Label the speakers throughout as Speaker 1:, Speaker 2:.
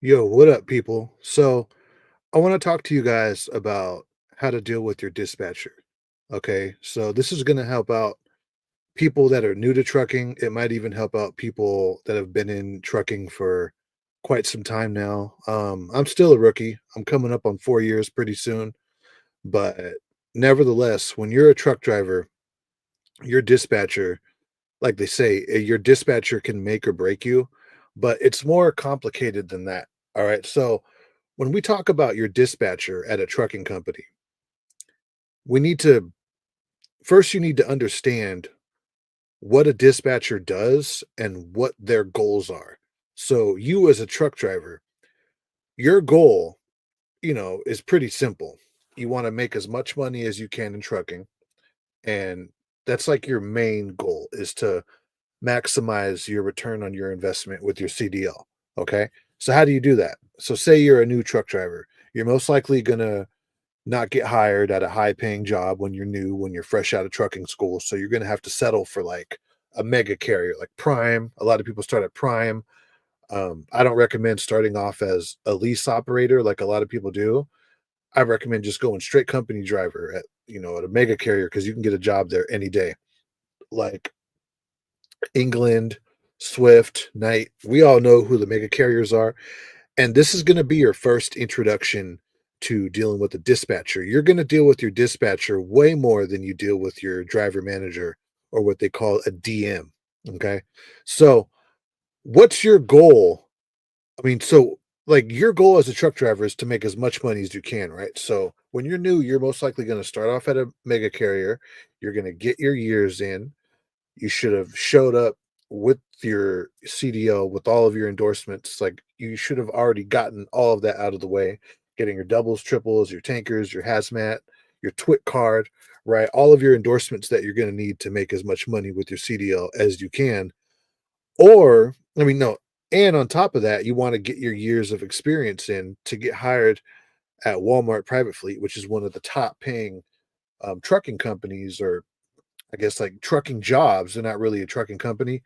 Speaker 1: Yo, what up, people? So, I want to talk to you guys about how to deal with your dispatcher. Okay, so this is going to help out people that are new to trucking. It might even help out people that have been in trucking for quite some time now. I'm still a rookie. I'm coming up on 4 years pretty soon, but nevertheless, when you're a truck driver, your dispatcher, like they say, your dispatcher can make or break you, but it's more complicated than that. All right, so when we talk about your dispatcher at a trucking company, we need to first you need to understand what a dispatcher does and what their goals are. So you as a truck driver, your goal, is pretty simple. You want to make as much money as you can in trucking, and that's like your main goal is to maximize your return on your investment with your CDL. Okay? So how do you do that? So say you're a new truck driver. You're most likely going to not get hired at a high paying job when you're new, when you're fresh out of trucking school. So you're going to have to settle for like a mega carrier like Prime. A lot of people start at Prime. I don't recommend starting off as a lease operator like a lot of people do. I recommend just going straight company driver at a mega carrier because you can get a job there any day. Like England, Swift, Knight. We all know who the mega carriers are. And this is going to be your first introduction to dealing with a dispatcher. You're going to deal with your dispatcher way more than you deal with your driver manager or what they call a DM. Okay. So, what's your goal? I mean, so like your goal as a truck driver is to make as much money as you can, right? So, when you're new, you're most likely going to start off at a mega carrier. You're going to get your years in. You should have showed up with your CDO with all of your endorsements. Like you should have already gotten all of that out of the way, getting your doubles, triples, your tankers, your hazmat, your twit card, right? All of your endorsements that you're going to need to make as much money with your CDL as you can. Or, I mean, no, and on top of that, you want to get your years of experience in to get hired at Walmart Private Fleet, which is one of the top paying trucking companies, or I guess like trucking jobs. They're not really a trucking company.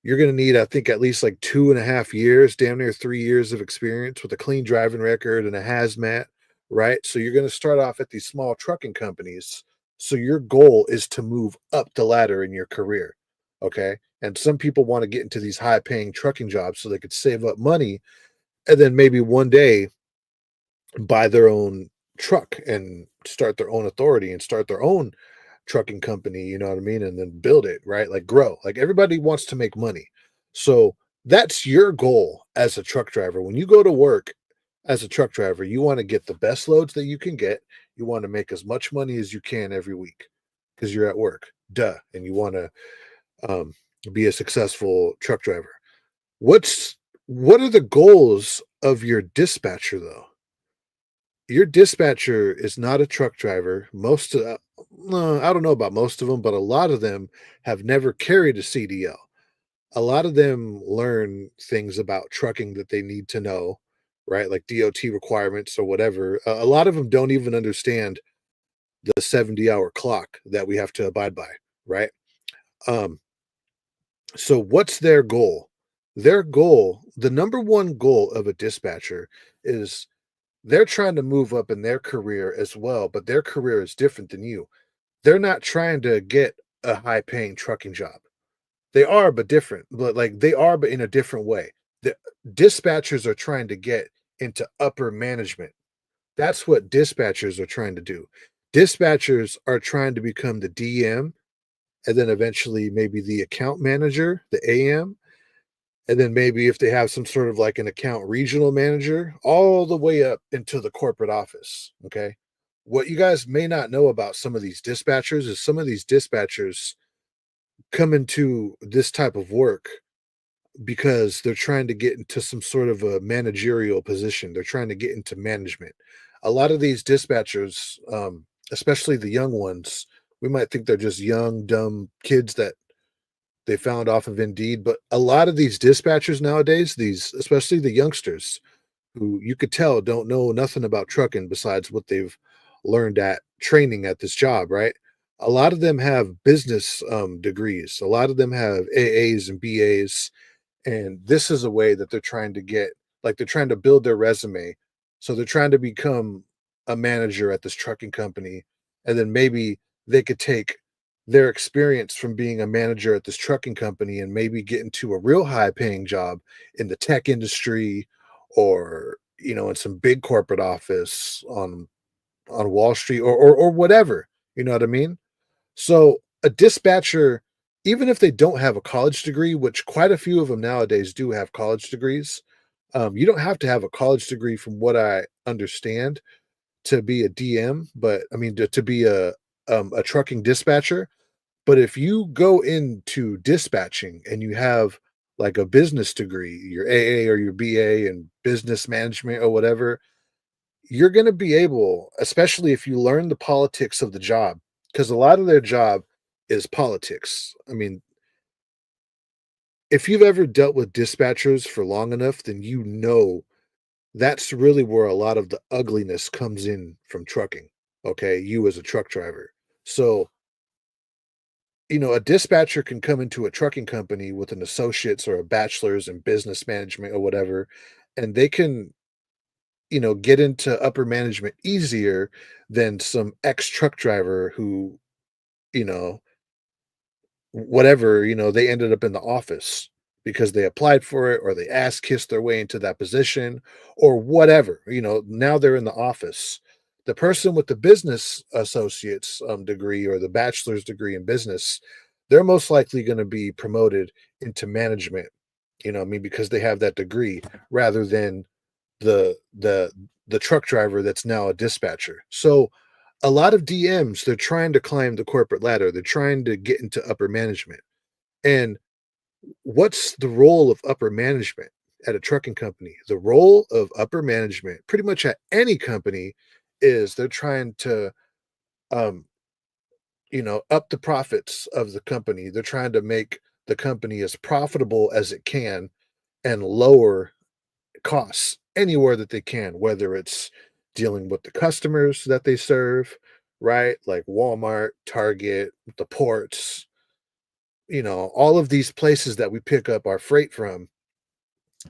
Speaker 1: You're going to need, I think, at least like 2.5 years, damn near 3 years of experience with a clean driving record and a hazmat, right? So you're going to start off at these small trucking companies. So your goal is to move up the ladder in your career. Okay. And some people want to get into these high paying trucking jobs so they could save up money and then maybe one day buy their own truck and start their own authority and start their own trucking company, you know what I mean? And then build it, right? Like grow. Like everybody wants to make money. So that's your goal as a truck driver. When you go to work as a truck driver, you want to get the best loads that you can get. You want to make as much money as you can every week because you're at work. Duh. And you want to um, be a successful truck driver. What are the goals of your dispatcher though? Your dispatcher is not a truck driver. I don't know about most of them, but a lot of them have never carried a CDL. A lot of them learn things about trucking that they need to know, right? Like DOT requirements or whatever. A lot of them don't even understand the 70-hour clock that we have to abide by, right? Um, so what's their goal? Their goal, the number one goal of a dispatcher is they're trying to move up in their career as well, but their career is different than you. They're not trying to get a high paying trucking job. They are, but different. But like they are, but in a different way. The dispatchers are trying to get into upper management. That's what dispatchers are trying to do. Dispatchers are trying to become the DM and then eventually maybe the account manager, the AM, and then maybe if they have some sort of like an account regional manager, all the way up into the corporate office. Okay. What you guys may not know about some of these dispatchers is some of these dispatchers come into this type of work because they're trying to get into some sort of a managerial position. They're trying to get into management. A lot of these dispatchers, especially the young ones, we might think they're just young, dumb kids that they found off of Indeed, but a lot of these dispatchers nowadays, these especially the youngsters who you could tell don't know nothing about trucking besides what they've learned at training at this job, right? A lot of them have business degrees. A lot of them have AAs and BAs, and this is a way that they're trying to get Like they're trying to build their resume. So they're trying to become a manager at this trucking company. And then maybe they could take their experience from being a manager at this trucking company and maybe get into a real high paying job in the tech industry or, in some big corporate office on Wall Street or whatever. You know what I mean? So a dispatcher, even if they don't have a college degree, which quite a few of them nowadays do have college degrees, you don't have to have a college degree, from what I understand, to be a DM. But I mean, to be a trucking dispatcher. But if you go into dispatching and you have like a business degree, your AA or your BA in business management or whatever, you're going to be able, especially if you learn the politics of the job, because a lot of their job is politics. I mean, if you've ever dealt with dispatchers for long enough, then that's really where a lot of the ugliness comes in from trucking. Okay, you as a truck driver. So, a dispatcher can come into a trucking company with an associate's or a bachelor's in business management or whatever, and they can, get into upper management easier than some ex truck driver who, you know, whatever, they ended up in the office because they applied for it or they ass kissed their way into that position or whatever. Now they're in the office. The person with the business associate's degree or the bachelor's degree in business, they're most likely going to be promoted into management, what I mean, because they have that degree rather than the the the truck driver that's now a dispatcher. So a lot of DMs, they're trying to climb the corporate ladder. They're trying to get into upper management. And what's the role of upper management at a trucking company? The role of upper management, pretty much at any company, is they're trying to um, up the profits of the company. They're trying to make the company as profitable as it can and lower costs anywhere that they can, whether it's dealing with the customers that they serve, right? Like Walmart, Target, the ports, all of these places that we pick up our freight from.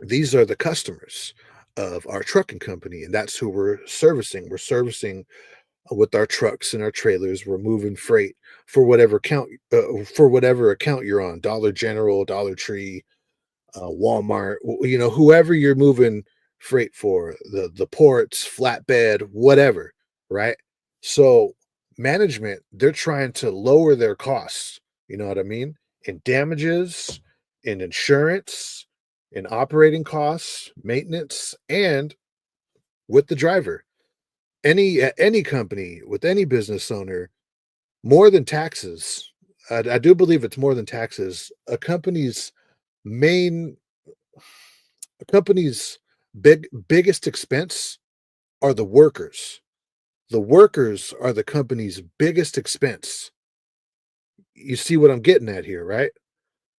Speaker 1: These are the customers of our trucking company, and that's who we're servicing. We're servicing with our trucks and our trailers. We're moving freight for whatever account you're on. Dollar General, Dollar Tree, Walmart, whoever you're moving freight for, the ports, flatbed, whatever, right? So management, they're trying to lower their costs. You know what I mean? In damages, in insurance, in operating costs, maintenance, and with the driver. Any company with any business owner, more than taxes. I do believe it's more than taxes. Main A company's biggest expense are the workers. The workers are the company's biggest expense. You see what I'm getting at here, right?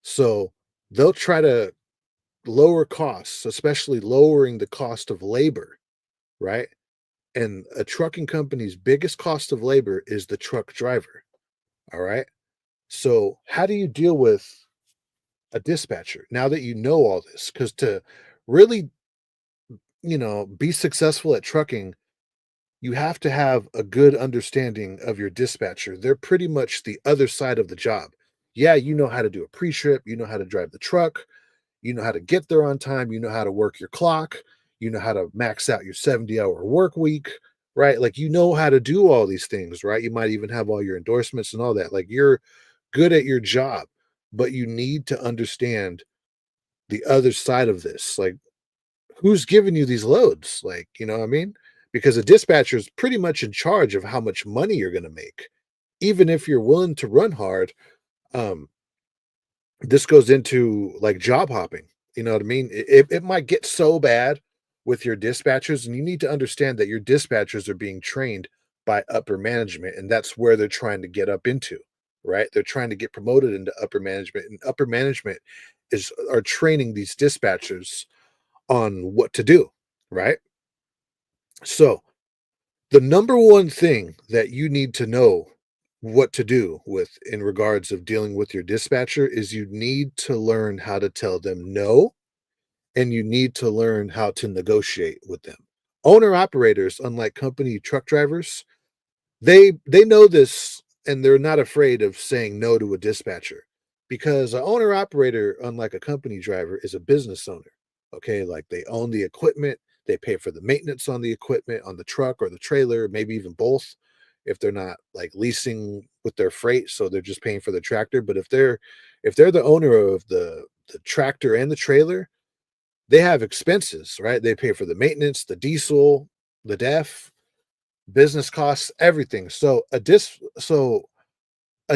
Speaker 1: So they'll try to lower costs, especially lowering the cost of labor, right? And a trucking company's biggest cost of labor is the truck driver. All right. So how do you deal with a dispatcher now that you know all this? Because to really, be successful at trucking, you have to have a good understanding of your dispatcher. They're pretty much the other side of the job. Yeah, you know how to do a pre-trip, you know how to drive the truck, you know how to get there on time, you know how to work your clock, you know how to max out your 70-hour work week, right? Like you know how to do all these things, right? You might even have all your endorsements and all that. Like you're good at your job, but you need to understand the other side of this. Like who's giving you these loads? Like, you know what I mean? Because a dispatcher is pretty much in charge of how much money you're going to make. Even if you're willing to run hard, um, this goes into like job hopping. You know what I mean? It might get so bad with your dispatchers, and you need to understand that your dispatchers are being trained by upper management, and that's where they're trying to get up into, right? They're trying to get promoted into upper management, and upper management are training these dispatchers on what to do, right? So, the number one thing that you need to know what to do with in regards of dealing with your dispatcher is you need to learn how to tell them no and you need to learn how to negotiate with them. Owner operators, unlike company truck drivers, they know this and they're not afraid of saying no to a dispatcher because an owner operator, unlike a company driver, is a business owner. Okay, like they own the equipment, they pay for the maintenance on the equipment, on the truck or the trailer, maybe even both. If they're not like leasing with their freight, so they're just paying for the tractor. But if they're the owner of the tractor and the trailer, they have expenses, right? They pay for the maintenance, the diesel, the def, business costs, everything. So a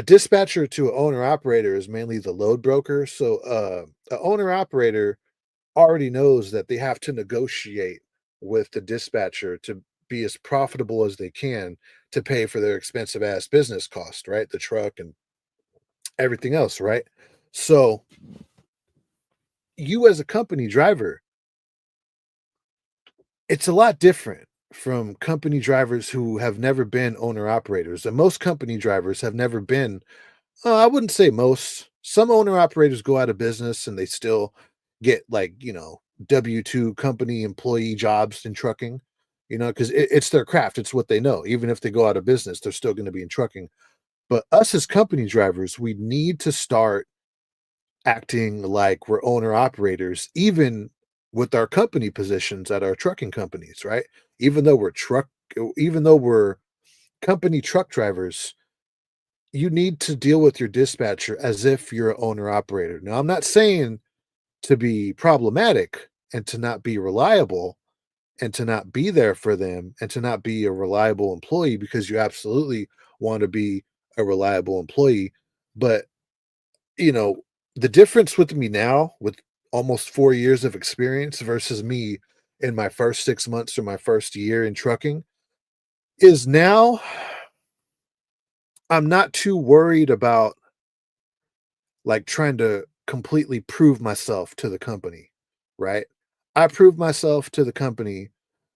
Speaker 1: dispatcher to an owner operator is mainly the load broker. So a owner operator already knows that they have to negotiate with the dispatcher to be as profitable as they can to pay for their expensive ass business cost, right? The truck and everything else, right? So you as a company driver, it's a lot different from company drivers who have never been owner operators. And most company drivers have never been, I wouldn't say most. Some owner operators go out of business and they still get like, W-2 company employee jobs in trucking, because it's their craft. It's what they know. Even if they go out of business, they're still going to be in trucking. But us as company drivers, we need to start acting like we're owner operators, even with our company positions at our trucking companies, right? Even though we're truck, even though we're company truck drivers, you need to deal with your dispatcher as if you're an owner operator. Now, I'm not saying to be problematic and to not be reliable and to not be there for them and to not be a reliable employee because you absolutely want to be a reliable employee. But you know, the difference with me now, with almost 4 years of experience versus me in my first 6 months or my first year in trucking, is now I'm not too worried about, like, trying to completely prove myself to the company, right? I prove myself to the company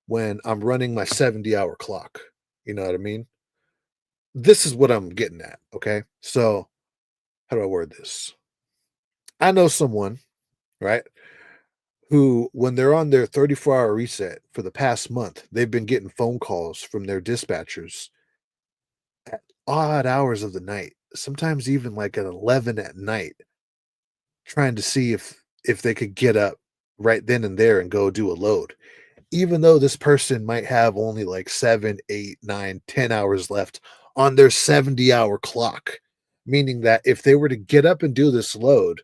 Speaker 1: when I'm running my 70-hour clock, you know what I mean? This is what I'm getting at, okay? So, how do I word this? I know someone, right? Who, when they're on their 34-hour reset for the past month, they've been getting phone calls from their dispatchers at odd hours of the night, sometimes even like at 11 at night, trying to see if they could get up right then and there and go do a load. Even though this person might have only like 7, 8, 9, 10 hours left on their 70-hour clock, meaning that if they were to get up and do this load,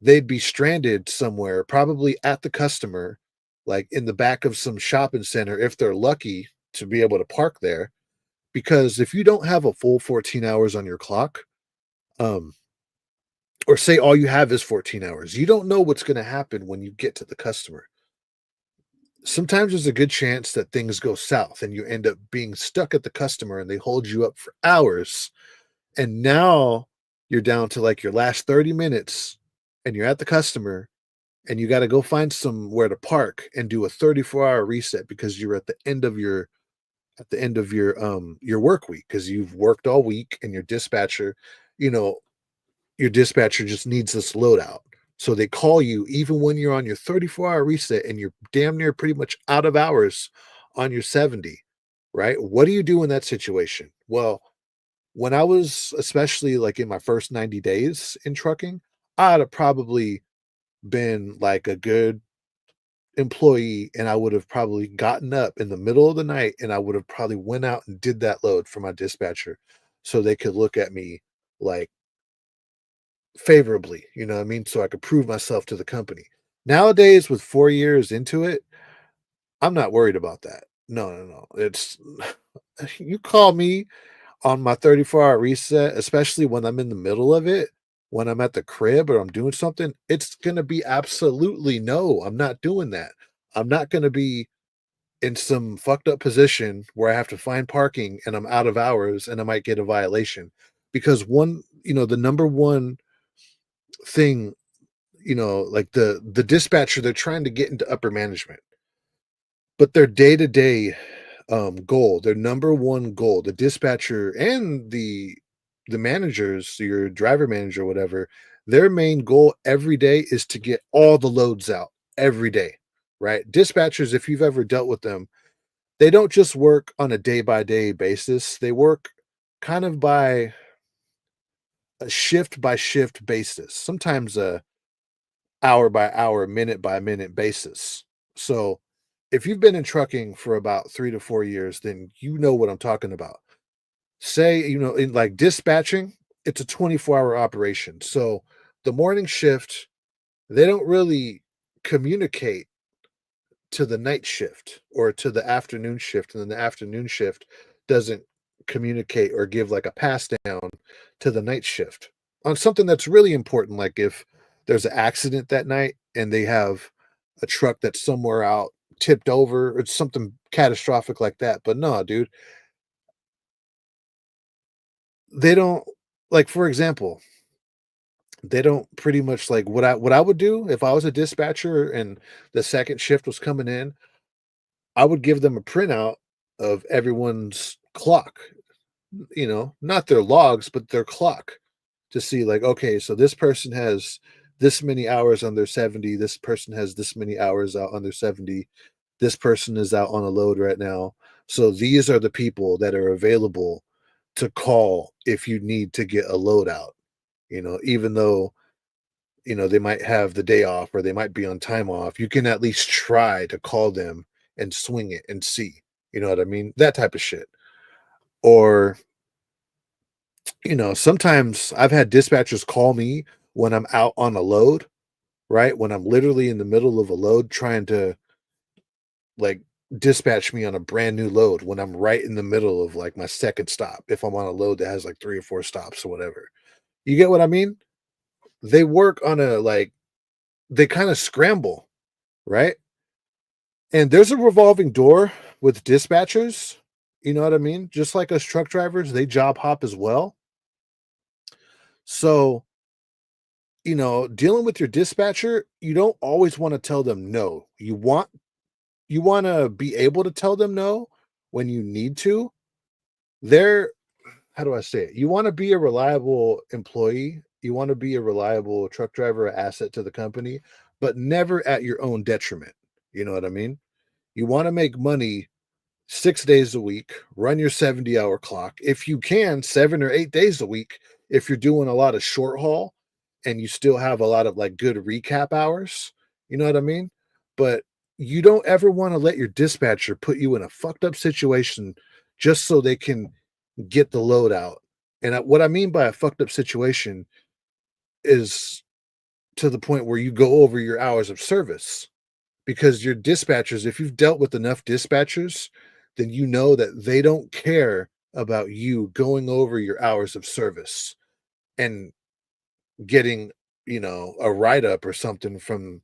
Speaker 1: they'd be stranded somewhere, probably at the customer, like in the back of some shopping center if they're lucky to be able to park there. Because if you don't have a full 14 hours on your clock, um, or say all you have is 14 hours, you don't know what's going to happen when you get to the customer. Sometimes there's a good chance that things go south and you end up being stuck at the customer and they hold you up for hours. And now you're down to like your last 30 minutes and you're at the customer and you got to go find somewhere to park and do a 34-hour reset because you're at the end of your work week because you've worked all week and you know your dispatcher just needs this loadout, so they call you even when you're on your 34-hour reset and you're damn near pretty much out of hours on your 70. Right, what do you do in that situation? Well, when I was especially like in my first 90 days in trucking, I'd have probably been like a good employee and I would have probably gotten up in the middle of the night and I would have probably went out and did that load for my dispatcher so they could look at me like favorably, you know what I mean? So I could prove myself to the company. Nowadays, with 4 years into it, I'm not worried about that. No, no, no. It's you call me on my 34-hour reset, especially when I'm in the middle of it, when I'm at the crib or I'm doing something, it's gonna be absolutely no, I'm not doing that. I'm not gonna be in some fucked up position where I have to find parking and I'm out of hours and I might get a violation. Because the number one thing, like the dispatcher, they're trying to get into upper management, but their day-to-day goal, their number one goal, the dispatcher and the managers, your driver manager, whatever, their main goal every day is to get all the loads out. every day, right? Dispatchers, if you've ever dealt with them, they don't just work on a day by day basis. They work kind of by a shift by shift basis, sometimes a hour by hour, minute by minute basis. So if you've been in trucking for about 3 to 4 years, then you know what I'm talking about. Say, in like dispatching, it's a 24-hour operation. So the morning shift, they don't really communicate to the night shift or to the afternoon shift, and then the afternoon shift doesn't communicate or give like a pass down to the night shift on something that's really important, like if there's an accident that night and they have a truck that's somewhere out tipped over or something catastrophic like that. But no, dude, they don't, like, for example, they don't pretty much like what I would do if I was a dispatcher and the second shift was coming in. I would give them a printout of everyone's clock, not their logs, but their clock, to see, like, okay, so this person has this many hours on their 70, this person has this many hours out on their 70, this person is out on a load right now. So these are the people that are available to call if you need to get a load out, even though, they might have the day off or they might be on time off, you can at least try to call them and swing it and see. You know what I mean? That type of shit. Or, sometimes I've had dispatchers call me when I'm out on a load, right? When I'm literally in the middle of a load trying to like dispatch me on a brand new load when I'm right in the middle of like my second stop. If I'm on a load that has like 3 or 4 stops or whatever. You get what I mean? They work on a like they kind of scramble, right? And there's a revolving door with dispatchers. You know what I mean? Just like us truck drivers, they job hop as well. So, dealing with your dispatcher, you don't always want to tell them no. You want to be able to tell them no when you need to. They're How do I say it? You want to be a reliable employee. You want to be a reliable truck driver, asset to the company, but never at your own detriment. You know what I mean? You want to make money 6 days a week, run your 70-hour clock. If you can, 7 or 8 days a week, if you're doing a lot of short haul and you still have a lot of like good recap hours, you know what I mean? But you don't ever want to let your dispatcher put you in a fucked up situation just so they can get the load out. And what I mean by a fucked up situation is to the point where you go over your hours of service, because your dispatchers, if you've dealt with enough dispatchers, then you know that they don't care about you going over your hours of service and getting, a write up or something from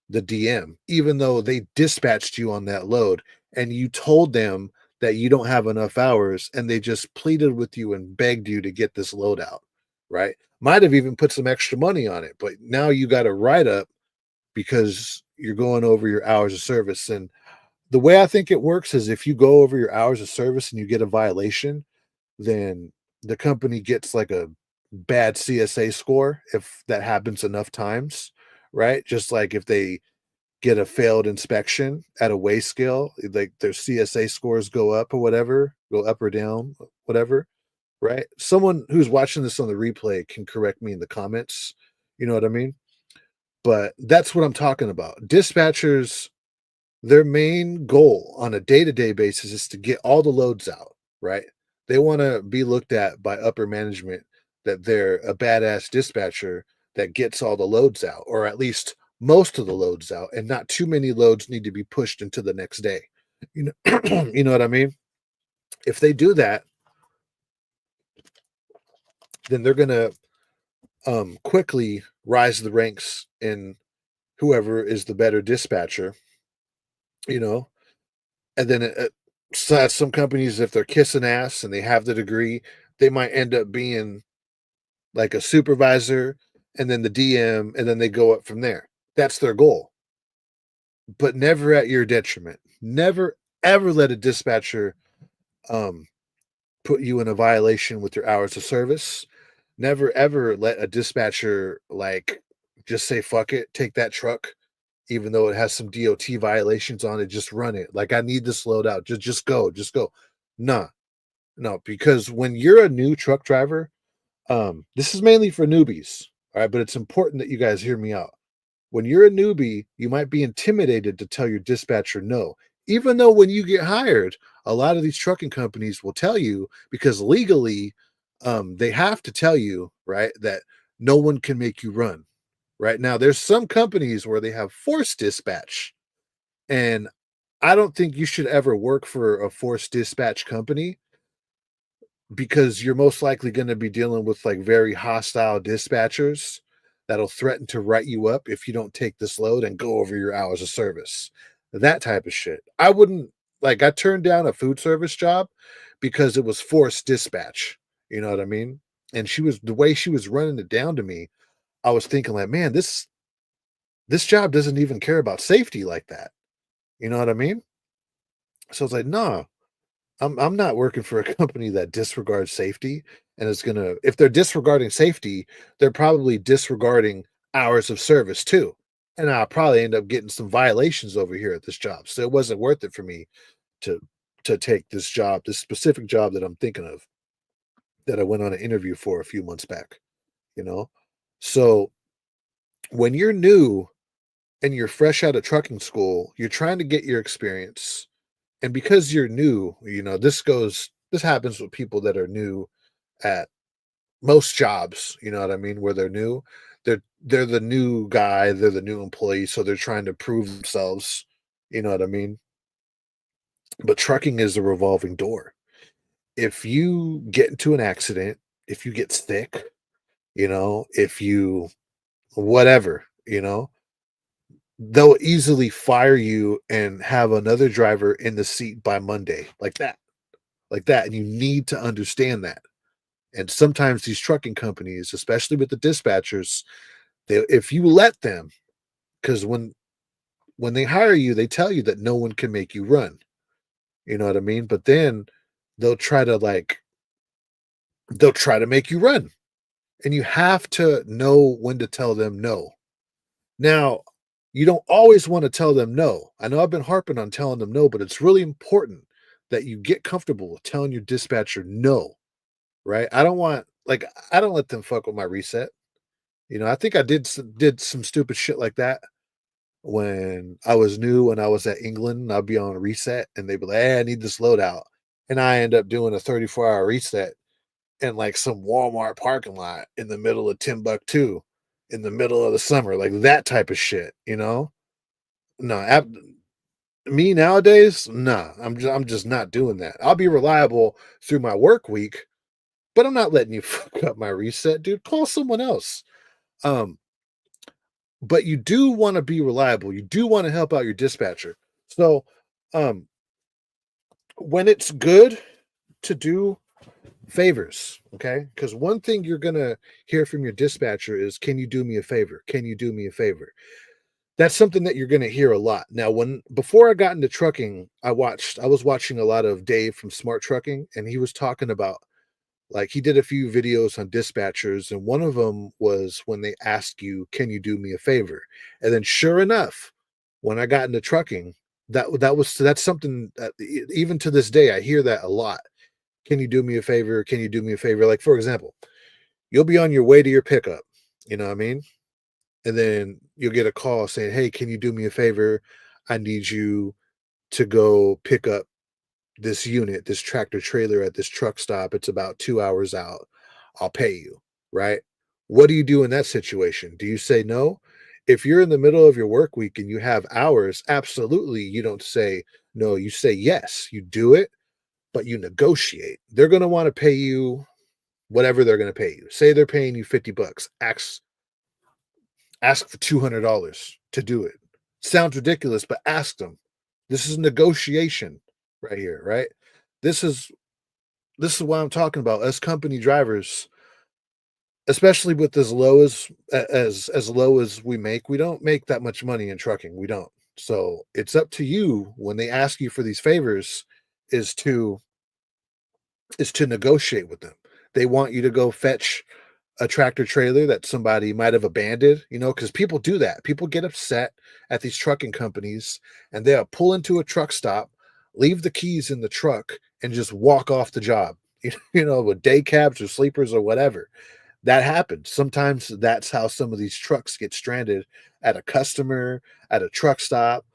Speaker 1: the DM, even though they dispatched you on that load and you told them that you don't have enough hours and they just pleaded with you and begged you to get this load out, right? Might have even put some extra money on it, but now you got a write up because you're going over your hours of service. And the way I think it works is if you go over your hours of service and you get a violation, then the company gets like a bad CSA score if that happens enough times, right? Just like if they get a failed inspection at a weigh scale, like their CSA scores go up or whatever, go up or down, whatever, right? Someone who's watching this on the replay can correct me in the comments. You know what I mean? But that's what I'm talking about. Dispatchers, their main goal on a day-to-day basis is to get all the loads out, right? They want to be looked at by upper management that they're a badass dispatcher that gets all the loads out, or at least most of the loads out, and not too many loads need to be pushed into the next day. You know, you know what I mean? If they do that, then they're gonna quickly rise the ranks in whoever is the better dispatcher, you know, and then some companies, if they're kissing ass and they have the degree, they might end up being like a supervisor and then the DM, and then they go up from there. That's their goal, but never at your detriment. Never ever let a dispatcher um, put you in a violation with your hours of service. Never ever let a dispatcher like just say fuck it, take that truck. even though it has some DOT violations on it, just run it. Like, I need this load out. Just go, just go. Nah, no, because when you're a new truck driver, this is mainly for newbies, all right, but it's important that you guys hear me out. When you're a newbie, you might be intimidated to tell your dispatcher no. Even though when you get hired, a lot of these trucking companies will tell you because legally, they have to tell you, right, that no one can make you run. Right now, there's some companies where they have forced dispatch, and I don't think you should ever work for a forced dispatch company because you're most likely going to be dealing with like very hostile dispatchers that'll threaten to write you up if you don't take this load and go over your hours of service. That type of shit. I wouldn't like I turned down a food service job because it was forced dispatch. You know what I mean? And she was the way she was running it down to me, I was thinking like, man, this job doesn't even care about safety like that. You know what I mean? So it's like, nah, I'm not working for a company that disregards safety and is gonna if they're disregarding safety, they're probably disregarding hours of service too. And I'll probably end up getting some violations over here at this job. So it wasn't worth it for me to take this job, this specific job that I'm thinking of that I went on an interview for a few months back, you know? So when you're new and you're fresh out of trucking school, you're trying to get your experience. And because you're new, this happens with people that are new at most jobs, you know what I mean, where they're new. They're the new guy, they're the new employee, so they're trying to prove themselves, you know what I mean? But trucking is a revolving door. If you get into an accident, if you get sick, if you whatever, they'll easily fire you and have another driver in the seat by Monday, like that. And you need to understand that. And sometimes these trucking companies, especially with the dispatchers, if you let them, because when they hire you, they tell you that no one can make you run. You know what I mean? But then they'll try to make you run. And you have to know when to tell them no. Now, you don't always want to tell them no. I know I've been harping on telling them no, but it's really important that you get comfortable with telling your dispatcher no, right? I don't let them fuck with my reset. I think I did some stupid shit like that when I was new and I was at England and I'd be on a reset and they'd be like, hey, I need this loadout. And I end up doing a 34-hour reset in like some Walmart parking lot in the middle of Timbuktu in the middle of the summer, like that type of shit. No, me nowadays, nah, I'm just not doing that. I'll be reliable through my work week, but I'm not letting you fuck up my reset, dude. Call someone else. Um, but you do want to be reliable. You do want to help out your dispatcher. So, um, when it's good to do favors, okay? Because one thing you're gonna hear from your dispatcher is, "Can you do me a favor? Can you do me a favor?" That's something that you're gonna hear a lot. Now, when before I got into trucking, I was watching a lot of Dave from Smart Trucking, and he was talking about like he did a few videos on dispatchers, and one of them was when they ask you, "Can you do me a favor?" And then, sure enough, when I got into trucking, that's something that even to this day I hear that a lot. Can you do me a favor? Can you do me a favor? Like for example, you'll be on your way to your pickup, you know what I mean? And then you'll get a call saying, "Hey, can you do me a favor? I need you to go pick up this unit, this tractor trailer at this truck stop. It's about 2 hours out. I'll pay you." Right? What do you do in that situation? Do you say no? If you're in the middle of your work week and you have hours, absolutely you don't say no. You say yes. You do it, but you negotiate. They're going to want to pay you whatever they're going to pay you. Say they're paying you $50. Ask for $200 to do it. Sounds ridiculous, but ask them. This is negotiation right here, right? This is this is what I'm talking about. As company drivers, especially with as low as we make, we don't make that much money in trucking. We don't. So it's up to you when they ask you for these favors is to negotiate with them. They want you to go fetch a tractor trailer that somebody might have abandoned, because people do that. People get upset at these trucking companies and they'll pull into a truck stop, leave the keys in the truck, and just walk off the job, with day cabs or sleepers or whatever. That happens. Sometimes that's how some of these trucks get stranded at a customer, at a truck stop,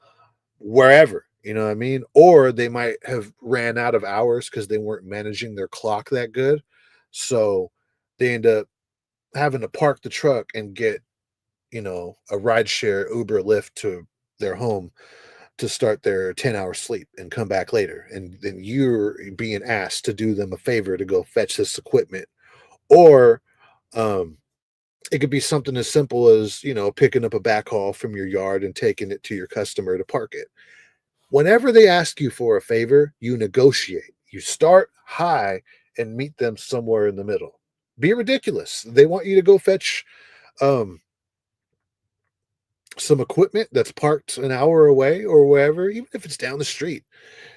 Speaker 1: wherever, you know what I mean? Or they might have ran out of hours because they weren't managing their clock that good. So they end up having to park the truck and get, a ride share Uber Lyft to their home to start their 10-hour sleep and come back later. And then you're being asked to do them a favor to go fetch this equipment. Or um, it could be something as simple as, picking up a backhaul from your yard and taking it to your customer to park it. Whenever they ask you for a favor, you negotiate. You start high and meet them somewhere in the middle. Be ridiculous. They want you to go fetch um, some equipment that's parked an hour away or wherever, even if it's down the street.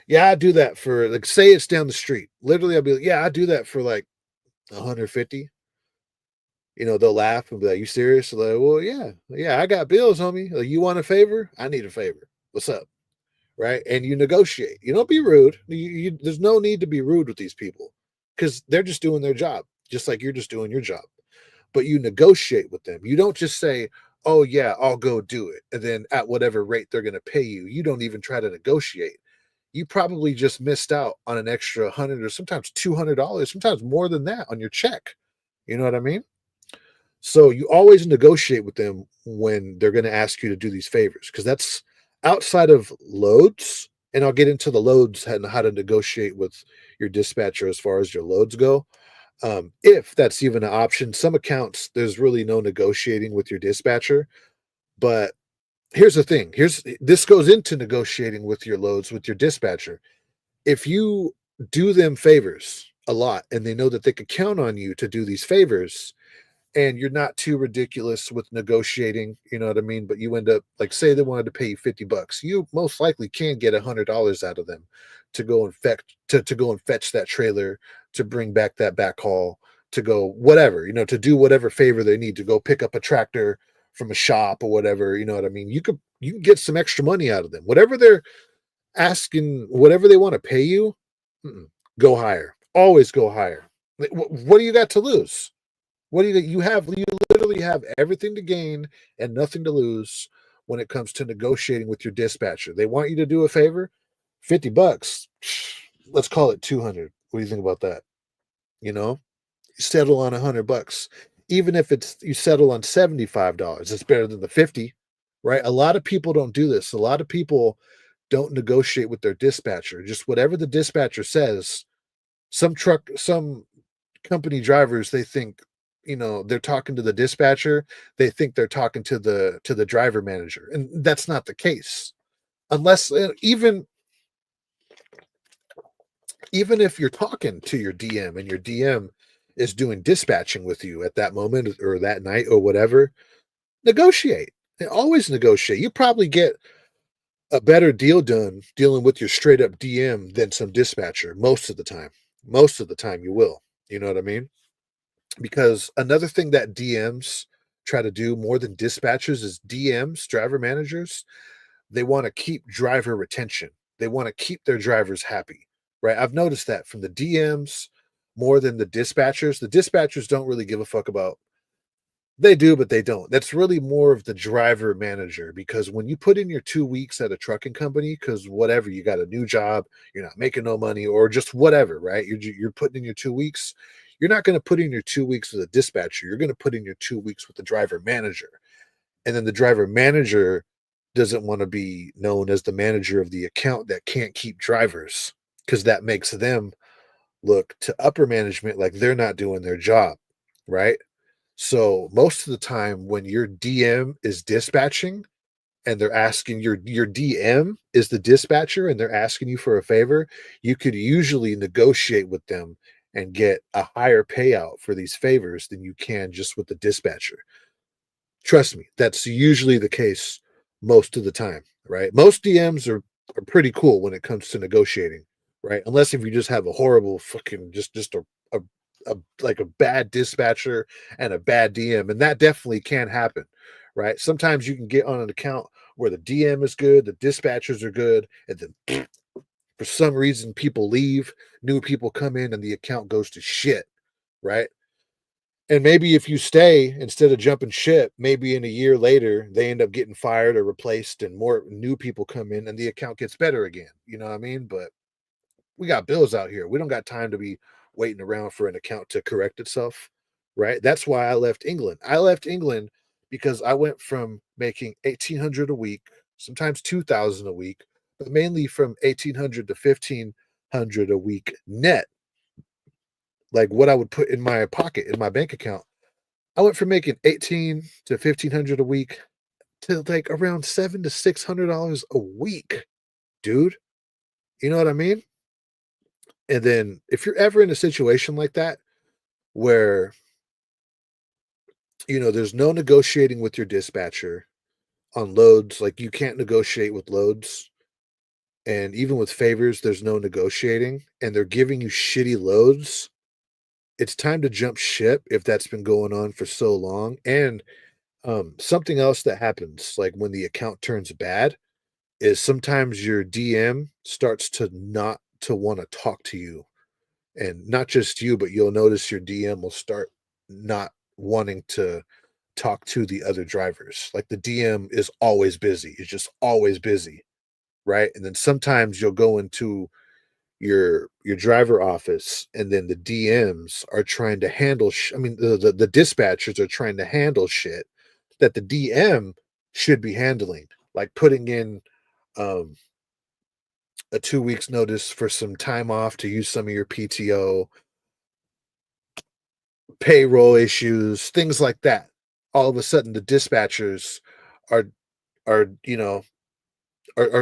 Speaker 1: Yeah, I do that for, like, say it's down the street. Literally, I'll be like, yeah, I do that for like 150. They'll laugh and be like, "You serious?" Like, well, yeah, I got bills, homie. Like, you want a favor? I need a favor. What's up? Right? And you negotiate. You don't be rude. There's no need to be rude with these people because they're just doing their job, just like you're just doing your job. But you negotiate with them. You don't just say, "Oh yeah, I'll go do it," and then at whatever rate they're going to pay you. You don't even try to negotiate. You probably just missed out on an extra 100 or sometimes $200, sometimes more than that on your check. You know what I mean? So you always negotiate with them when they're going to ask you to do these favors because that's outside of loads. And I'll get into the loads and how to negotiate with your dispatcher as far as your loads go. If that's even an option, some accounts, there's really no negotiating with your dispatcher. But here's the thing this goes into negotiating with your loads with your dispatcher. If you do them favors a lot and they know that they could count on you to do these favors, and you're not too ridiculous with negotiating, you know what I mean? But you end up, like, say they wanted to pay you $50, you most likely can get $100 out of them to go and fetch that trailer, to bring back that backhaul, to go whatever, to do whatever favor they need, to go pick up a tractor from a shop or whatever, you know what I mean? You can get some extra money out of them. Whatever they're asking, whatever they want to pay you, go higher. Always go higher. What do you got to lose? What do you literally have everything to gain and nothing to lose when it comes to negotiating with your dispatcher. They want you to do a favor, $50. Let's call it 200. What do you think about that? You know, settle on $100. Even if it's you settle on $75, it's better than the 50, right? A lot of people don't do this. A lot of people don't negotiate with their dispatcher. Just whatever the dispatcher says, some company drivers, they think, they're talking to the dispatcher, they think they're talking to the driver manager, and that's not the case. Unless even if you're talking to your DM and your DM is doing dispatching with you at that moment or that night or whatever, negotiate. Always negotiate. You probably get a better deal done dealing with your straight up DM than some dispatcher most of the time. Most of the time you will. You know what I mean? Because another thing that DMs try to do more than dispatchers is DMs, driver managers, they want to keep driver retention. They want to keep their drivers happy, right? I've noticed that from the DMs more than the dispatchers. The dispatchers don't really give a fuck about, they do, but they don't. That's really more of the driver manager, because when you put in your 2 weeks at a trucking company, because whatever, you got a new job, you're not making no money, or just whatever, right? You're putting in your 2 weeks. You're not going to put in your 2 weeks with a dispatcher. You're going to put in your 2 weeks with the driver manager. And then the driver manager doesn't want to be known as the manager of the account that can't keep drivers, because that makes them look to upper management like they're not doing their job, right? So most of the time when your DM is dispatching and they're asking, your DM is the dispatcher and they're asking you for a favor, you could usually negotiate with them and get a higher payout for these favors than you can just with the dispatcher. Trust me, that's usually the case most of the time, right? Most DMs are pretty cool when it comes to negotiating, right? Unless if you just have a horrible fucking, just a a bad dispatcher and a bad DM, and that definitely can happen, right? Sometimes you can get on an account where the DM is good, the dispatchers are good, and then for some reason people leave, new people come in, and the account goes to shit, right? And maybe if you stay instead of jumping ship, maybe in a year later they end up getting fired or replaced, and more new people come in, and the account gets better again. You know what I mean? But we got bills out here. We don't got time to be waiting around for an account to correct itself, right? That's why I left England. I left England because I went from making 1,800 a week, sometimes 2,000 a week, but mainly from 1,800 to 1,500 a week net, like what I would put in my pocket in my bank account. I went from making 18 to 1,500 a week to like around $700 to $600 a week, dude. You know what I mean? And then if you're ever in a situation like that where, there's no negotiating with your dispatcher on loads, like you can't negotiate with loads, and even with favors, there's no negotiating, and they're giving you shitty loads, it's time to jump ship if that's been going on for so long. And something else that happens, like when the account turns bad, is sometimes your DM starts to not to want to talk to you, and not just you, but you'll notice your DM will start not wanting to talk to the other drivers. Like the DM is always busy. It's just always busy, right? And then sometimes you'll go into your driver office, and then the DMs are trying to handle I mean the dispatchers are trying to handle shit that the DM should be handling, like putting in um a 2 weeks notice for some time off to use some of your PTO, payroll issues, things like that. All of a sudden the dispatchers are are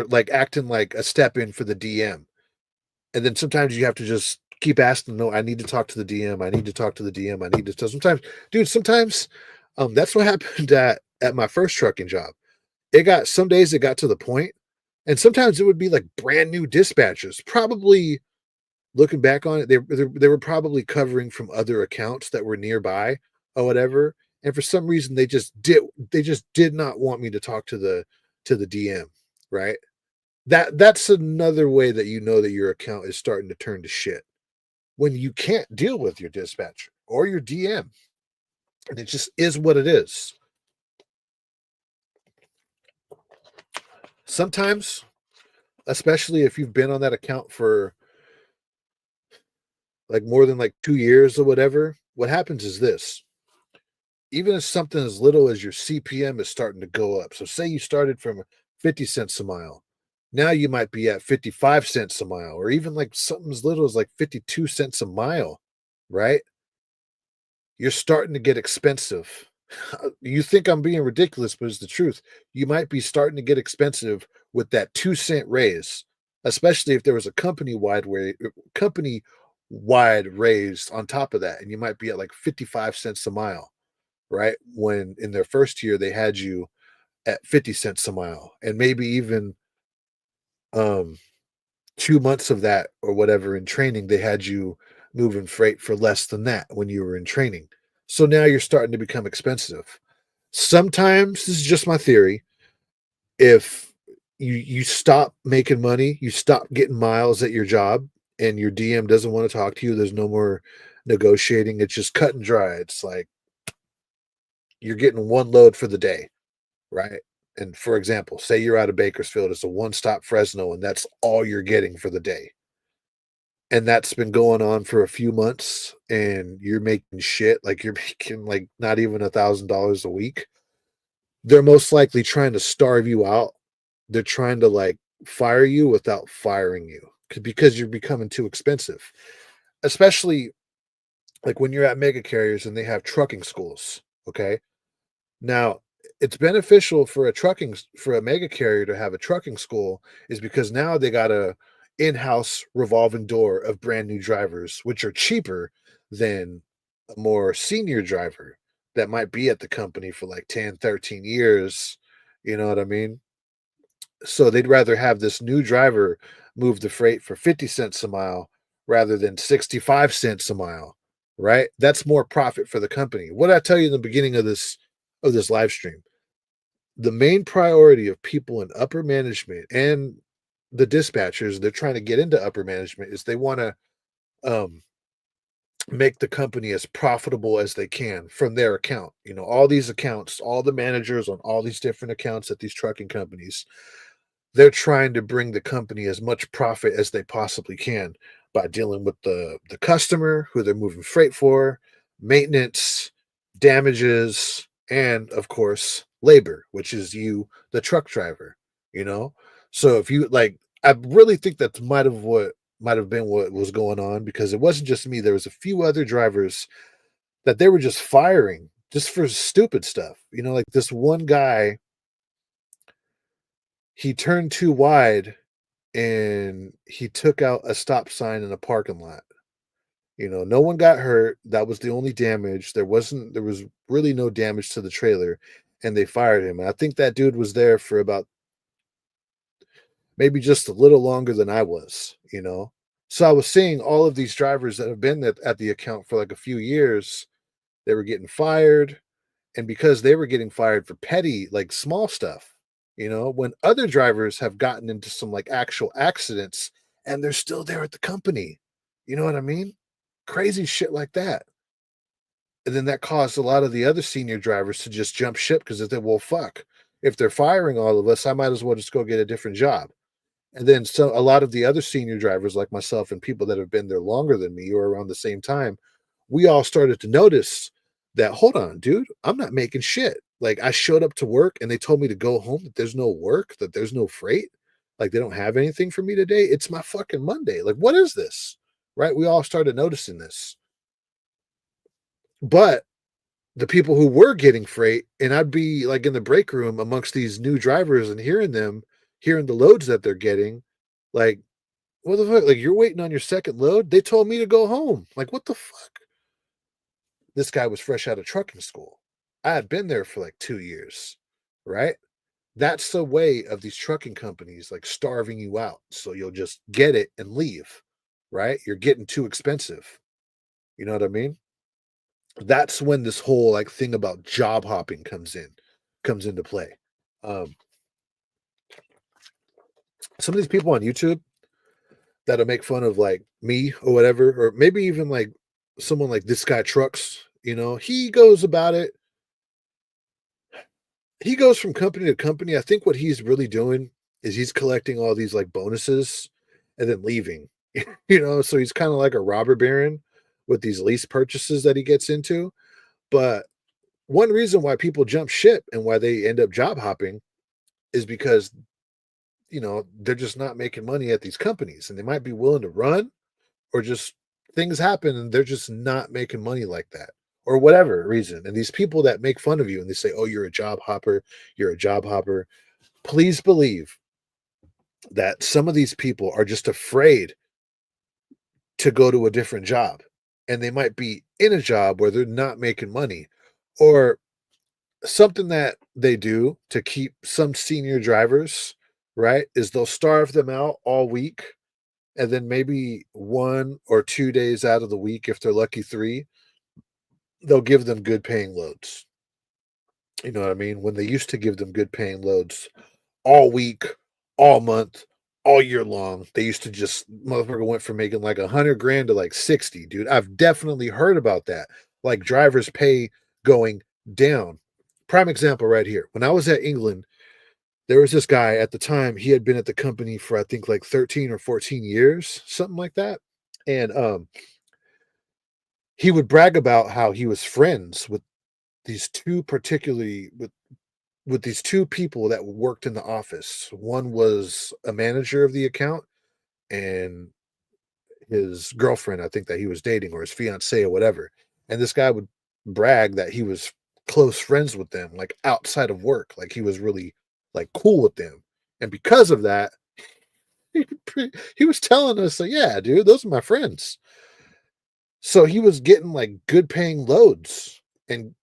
Speaker 1: like acting like a step in for the DM. And then sometimes you have to just keep asking, no, I need to talk to the DM. I need to talk to the DM. I need to sometimes, dude, sometimes that's what happened at my first trucking job. It got some days it got to the point, and sometimes it would be like brand new dispatchers. Probably looking back on it, they were probably covering from other accounts that were nearby or whatever. And for some reason they just did not want me to talk to the DM, right? That's another way that you know that your account is starting to turn to shit, when you can't deal with your dispatcher or your DM, and it just is what it is. Sometimes, especially if you've been on that account for like more than like 2 years or whatever, what happens is this: even if something as little as your CPM is starting to go up. So say you started from 50 cents a mile. Now you might be at 55 cents a mile, or even like something as little as like 52 cents a mile, right? You're starting to get expensive. You think I'm being ridiculous, but it's the truth. You might be starting to get expensive with that 2 cent raise, especially if there was a company wide raise on top of that, and you might be at like 55 cents a mile, right? When in their first year they had you at 50 cents a mile, and maybe even um 2 months of that or whatever in training, they had you moving freight for less than that when you were in training. So now you're starting to become expensive. Sometimes, this is just my theory, if you stop making money, you stop getting miles at your job, and your DM doesn't want to talk to you, there's no more negotiating. It's just cut and dry. It's like you're getting one load for the day, right? And for example, say you're out of Bakersfield, it's a one stop Fresno, and that's all you're getting for the day. And that's been going on for a few months, and you're making shit, like you're making like not even $1,000 a week. They're most likely trying to starve you out. They're trying to like fire you without firing you, because you're becoming too expensive. Especially like when you're at mega carriers and they have trucking schools. Okay. Now, it's beneficial for for a mega carrier to have a trucking school, is because now they got a in-house revolving door of brand new drivers, which are cheaper than a more senior driver that might be at the company for like 10, 13 years. You know what I mean? So they'd rather have this new driver move the freight for 50 cents a mile rather than 65 cents a mile, right? That's more profit for the company. What did I tell you in the beginning of this live stream? The main priority of people in upper management and the dispatchers, they're trying to get into upper management, is they want to um, make the company as profitable as they can from their account. You know, all these accounts, all the managers on all these different accounts at these trucking companies, they're trying to bring the company as much profit as they possibly can by dealing with the customer who they're moving freight for, maintenance, damages, and of course labor, which is you, the truck driver. You know, so if you like, I really think that might have been what was going on, because it wasn't just me. There was a few other drivers that they were just firing just for stupid stuff. You know, like this one guy, he turned too wide and he took out a stop sign in a parking lot. You know, no one got hurt. That was the only damage. There was really no damage to the trailer, and they fired him. And I think that dude was there for about maybe just a little longer than I was, you know. So I was seeing all of these drivers that have been at the account for like a few years, they were getting fired. And because they were getting fired for petty, like small stuff, you know, when other drivers have gotten into some like actual accidents and they're still there at the company. You know what I mean? Crazy shit like that. And then that caused a lot of the other senior drivers to just jump ship because they said, well, fuck, if they're firing all of us, I might as well just go get a different job. And then so a lot of the other senior drivers like myself and people that have been there longer than me or around the same time, we all started to notice that, hold on, dude, I'm not making shit. Like I showed up to work and they told me to go home, that there's no work, that there's no freight, like they don't have anything for me today. It's my fucking Monday. Like, what is this? Right? We all started noticing this. But the people who were getting freight, and I'd be like in the break room amongst these new drivers and hearing them, hearing the loads that they're getting, like, what the fuck? Like, you're waiting on your second load? They told me to go home. Like, what the fuck? This guy was fresh out of trucking school. I had been there for like 2 years, right? That's the way of these trucking companies, like starving you out. So you'll just get it and leave, right? You're getting too expensive. You know what I mean? That's when this whole like thing about job hopping comes into play. Um, some of these people on YouTube that'll make fun of like me or whatever, or maybe even like someone like this guy Trucks, you know, he goes about it. He goes from company to company. I think what he's really doing is he's collecting all these like bonuses and then leaving, you know, so he's kind of like a robber baron with these lease purchases that he gets into. But one reason why people jump ship and why they end up job hopping is because, you know, they're just not making money at these companies and they might be willing to run, or just things happen and they're just not making money like that, or whatever reason. And these people that make fun of you and they say, oh, you're a job hopper, you're a job hopper. Please believe that some of these people are just afraid to go to a different job. And they might be in a job where they're not making money, or something that they do to keep some senior drivers, right, is they'll starve them out all week, and then maybe 1 or 2 days out of the week, if they're lucky 3, they'll give them good paying loads. You know what I mean? When they used to give them good paying loads all week, all month, all year long, they used to just motherfucker went from making like 100 grand to like 60, dude. I've definitely heard about that. Like drivers pay going down. Prime example right here. When I was at England, there was this guy at the time, he had been at the company for I think like 13 or 14 years, something like that. And he would brag about how he was friends with these two particularly with these two people that worked in the office. One was a manager of the account, and his girlfriend, I think, that he was dating, or his fiance or whatever. And this guy would brag that he was close friends with them, like outside of work, like he was really like cool with them. And because of that, he was telling us, like, yeah, dude, those are my friends. So he was getting like good paying loads and,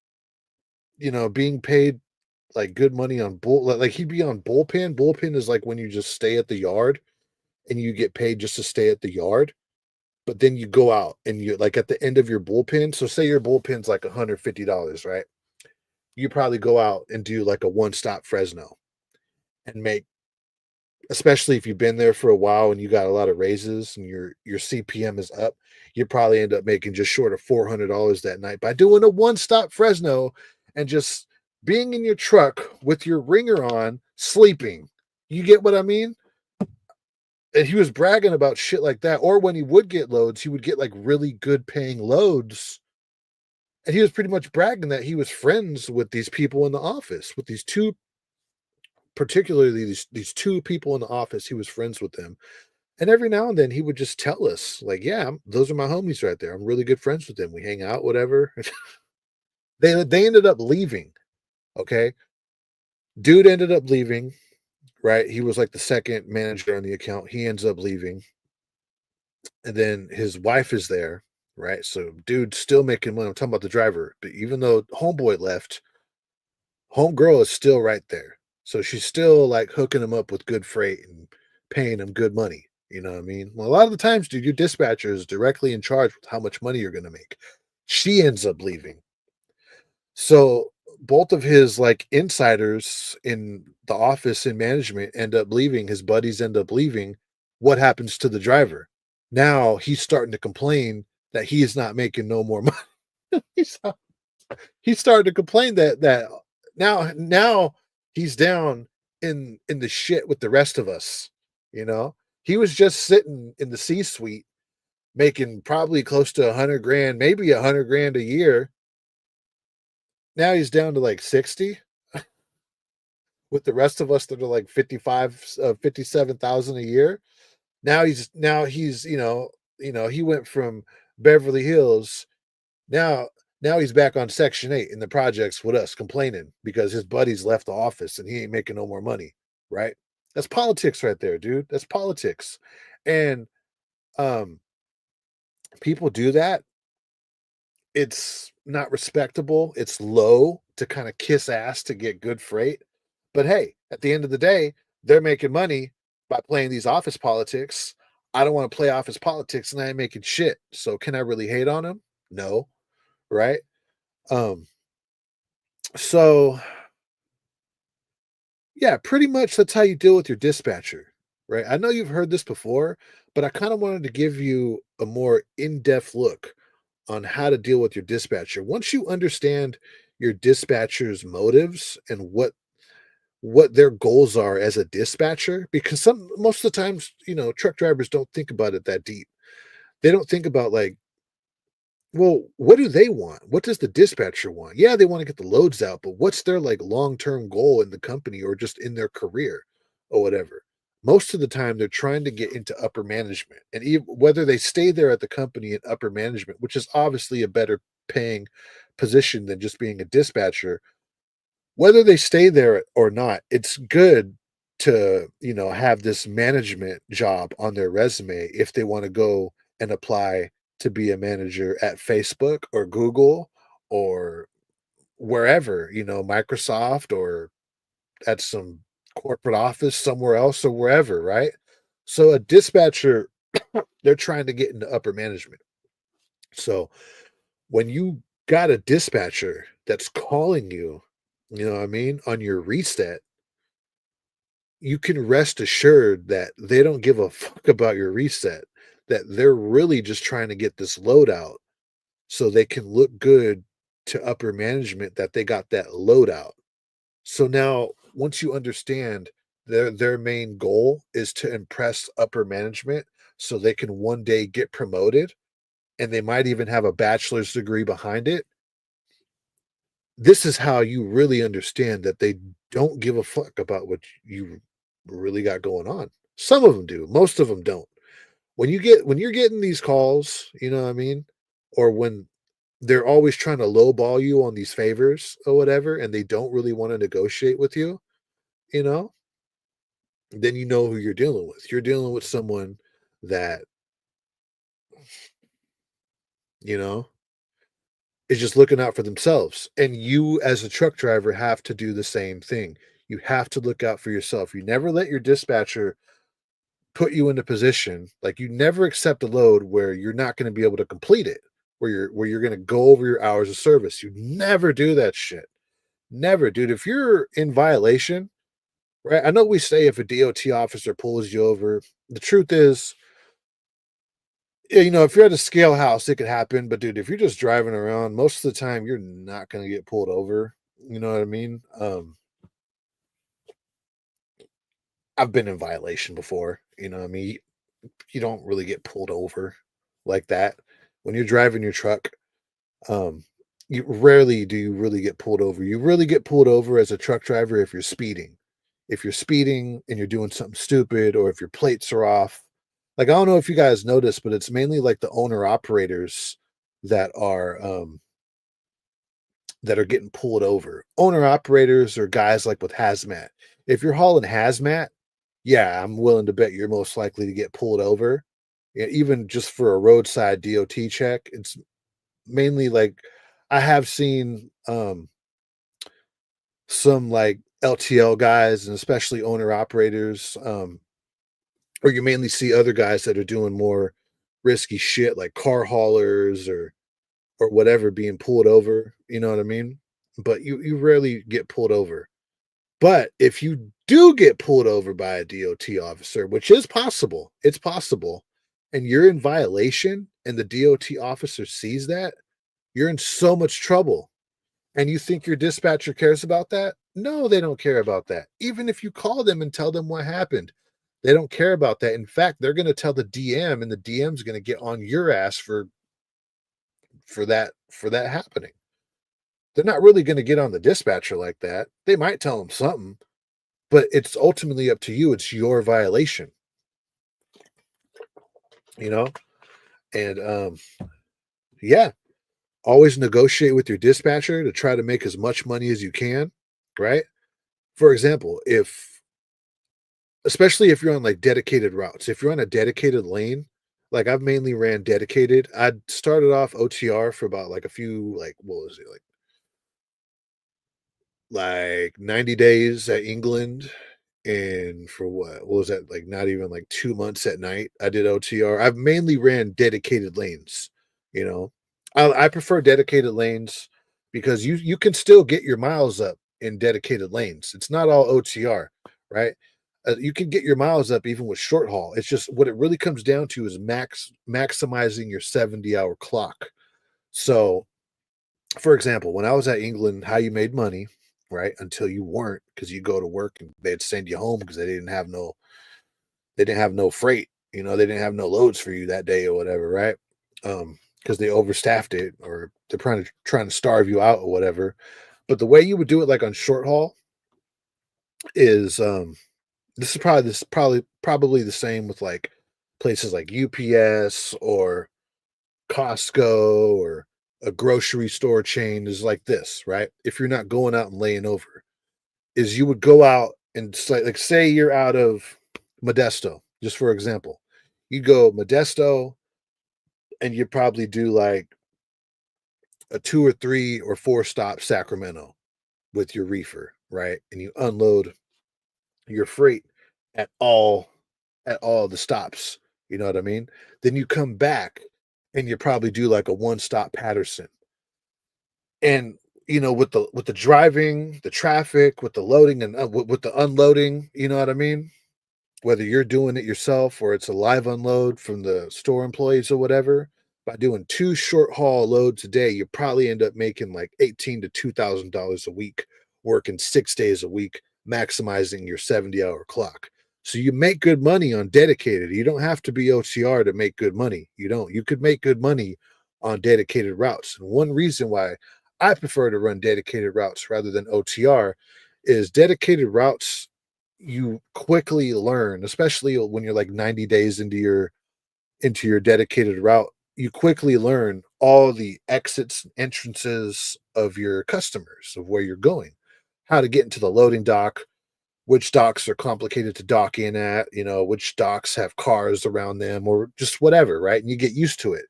Speaker 1: you know, being paid like good money on like he'd be on bullpen. Bullpen is like when you just stay at the yard and you get paid just to stay at the yard. but then you go out and you like at the end of your bullpen. So say your bullpen's like $150, right? You probably go out and do like a one stop Fresno and make, especially if you've been there for a while and you got a lot of raises and your CPM is up, you probably end up making just short of $400 that night by doing a one stop Fresno and just being in your truck with your ringer on, sleeping. You get what I mean? And he was bragging about shit like that. Or when he would get loads, he would get like really good paying loads. And he was pretty much bragging that he was friends with these people in the office, with these two, particularly these two people in the office. He was friends with them. And every now and then he would just tell us, like, yeah, those are my homies right there. I'm really good friends with them. We hang out, whatever. They ended up leaving. Okay. Dude ended up leaving, right? He was like the second manager on the account. He ends up leaving. And then his wife is there, right? So dude's still making money. I'm talking about the driver. But even though homeboy left, homegirl is still right there. So she's still like hooking him up with good freight and paying him good money. You know what I mean? Well, a lot of the times, dude, your dispatcher is directly in charge with how much money you're going to make. She ends up leaving. So both of his like insiders in the office and management end up leaving. His buddies end up leaving. What happens to the driver? Now he's starting to complain that he is not making no more money. he's he's starting to complain that now he's down in the shit with the rest of us. You know, he was just sitting in the C suite making probably close to 100 grand, maybe 100 grand a year. Now he's down to like 60 with the rest of us that are like 55, 57,000 a year. Now he's, he went from Beverly Hills. Now now he's back on Section 8 in the projects with us complaining because his buddies left the office and he ain't making no more money, right? That's politics right there, dude. That's politics. And um people do that. It's not respectable. It's low to kind of kiss ass to get good freight. But hey, at the end of the day, they're making money by playing these office politics. I don't want to play office politics and I ain't making shit. So can I really hate on them? No, right? Um, so yeah, pretty much that's how you deal with your dispatcher, right? I know you've heard this before, but I kind of wanted to give you a more in-depth look on how to deal with your dispatcher. Once you understand your dispatcher's motives and what their goals are as a dispatcher, because some most of the times, truck drivers don't think about it that deep. They don't think about like, well, what do they want? What does the dispatcher want? Yeah, they want to get the loads out, but what's their like long-term goal in the company or just in their career or whatever? Most of the time they're trying to get into upper management. And even whether they stay there at the company in upper management, which is obviously a better paying position than just being a dispatcher, whether they stay there or not, it's good to, have this management job on their resume if they want to go and apply to be a manager at Facebook or Google or wherever, Microsoft or at some corporate office somewhere else or wherever, right? So a dispatcher, they're trying to get into upper management. So when you got a dispatcher that's calling you, you know what I mean, on your reset, you can rest assured that they don't give a fuck about your reset, that they're really just trying to get this load out so they can look good to upper management that they got that load out. So now once you understand their main goal is to impress upper management so they can one day get promoted and they might even have a bachelor's degree behind it. This is how you really understand that they don't give a fuck about what you really got going on. Some of them do, most of them don't. When you're getting these calls, you know what I mean? Or when they're always trying to lowball you on these favors or whatever, and they don't really want to negotiate with you, you know, then you know who you're dealing with. You're dealing with someone that, you know, is just looking out for themselves. And you, as a truck driver, have to do the same thing. You have to look out for yourself. You never let your dispatcher put you in a position like you never accept a load where you're not going to be able to complete it, where you're going to go over your hours of service. You never do that shit. Never, dude. If you're in violation, right? I know we say if a DOT officer pulls you over, the truth is, if you're at a scale house, it could happen. But dude, if you're just driving around, most of the time you're not going to get pulled over. You know what I mean? I've been in violation before. You know what I mean? You don't really get pulled over like that when you're driving your truck. Um, you rarely do you really get pulled over. You really get pulled over as a truck driver if you're speeding. If you're speeding and you're doing something stupid, or if your plates are off. Like I don't know if you guys noticed, but it's mainly like the owner operators that are getting pulled over. Owner operators are guys like with hazmat. If you're hauling hazmat, yeah, I'm willing to bet you're most likely to get pulled over. Yeah, even just for a roadside DOT check. It's mainly like I have seen some like LTL guys and especially owner operators, or you mainly see other guys that are doing more risky shit like car haulers or whatever being pulled over, you know what I mean? But you rarely get pulled over. But if you do get pulled over by a DOT officer, which is possible, it's possible, and you're in violation and the DOT officer sees that, you're in so much trouble. And you think your dispatcher cares about that? No, they don't care about that. Even if you call them and tell them what happened, they don't care about that. In fact, they're going to tell the DM, and the DM's going to get on your ass for that happening. They're not really going to get on the dispatcher like that. They might tell them something, but it's ultimately up to you. It's your violation, you know? And yeah, always negotiate with your dispatcher to try to make as much money as you can, right? For example, if especially if you're on like dedicated routes, if you're on a dedicated lane, like I've mainly ran dedicated. I started off OTR for about like a few, like what was it, like 90 days at England, and for what was that, like not even like 2 months at night I did OTR. I've mainly ran dedicated lanes, you know. I prefer dedicated lanes because you can still get your miles up in dedicated lanes. It's not all OTR, right? You can get your miles up even with short haul. It's just what it really comes down to is maximizing your 70-hour clock. So for example, when I was at England, how you made money, right? Until you weren't, because you go to work and they'd send you home because they didn't have no freight. They didn't have no loads for you that day or whatever, right? Because they overstaffed it, or they're trying to starve you out or whatever. But the way you would do it, like on short haul, is this is probably the same with like places like UPS or Costco or a grocery store chain is like this, right? If you're not going out and laying over, is you would go out and like say you're out of Modesto, just for example. You go Modesto and you probably do like a 2 or 3 or 4 stop Sacramento with your reefer, right? And you unload your freight at all at all the stops. You know what I mean? Then you come back and you probably do like a one stop Patterson. And with the driving, the traffic, with the loading and with the unloading, you know what I mean? Whether you're doing it yourself or it's a live unload from the store employees or whatever, by doing 2 short haul loads a day, you probably end up making like $18 to $2,000 a week, working 6 days a week, maximizing your 70-hour clock. So you make good money on dedicated. You don't have to be OTR to make good money. You don't. You could make good money on dedicated routes. And one reason why I prefer to run dedicated routes rather than OTR is dedicated routes you quickly learn, especially when you're like 90 days into your dedicated route, you quickly learn all the exits and entrances of your customers, of where you're going, how to get into the loading dock, which docks are complicated to dock in at, which docks have cars around them or just whatever, right? And you get used to it.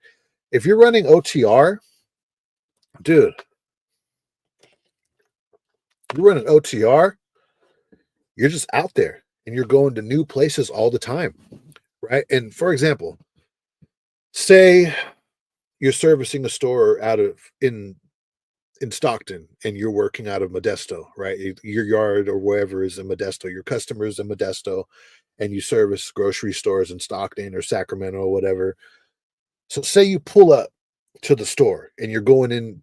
Speaker 1: If you're running OTR, dude, you're running OTR, you're just out there and you're going to new places all the time. right? And for example, say you're servicing a store out of in Stockton and you're working out of Modesto, right? Your yard or wherever is in Modesto, your customers in Modesto, and you service grocery stores in Stockton or Sacramento or whatever. So say you pull up to the store and you're going in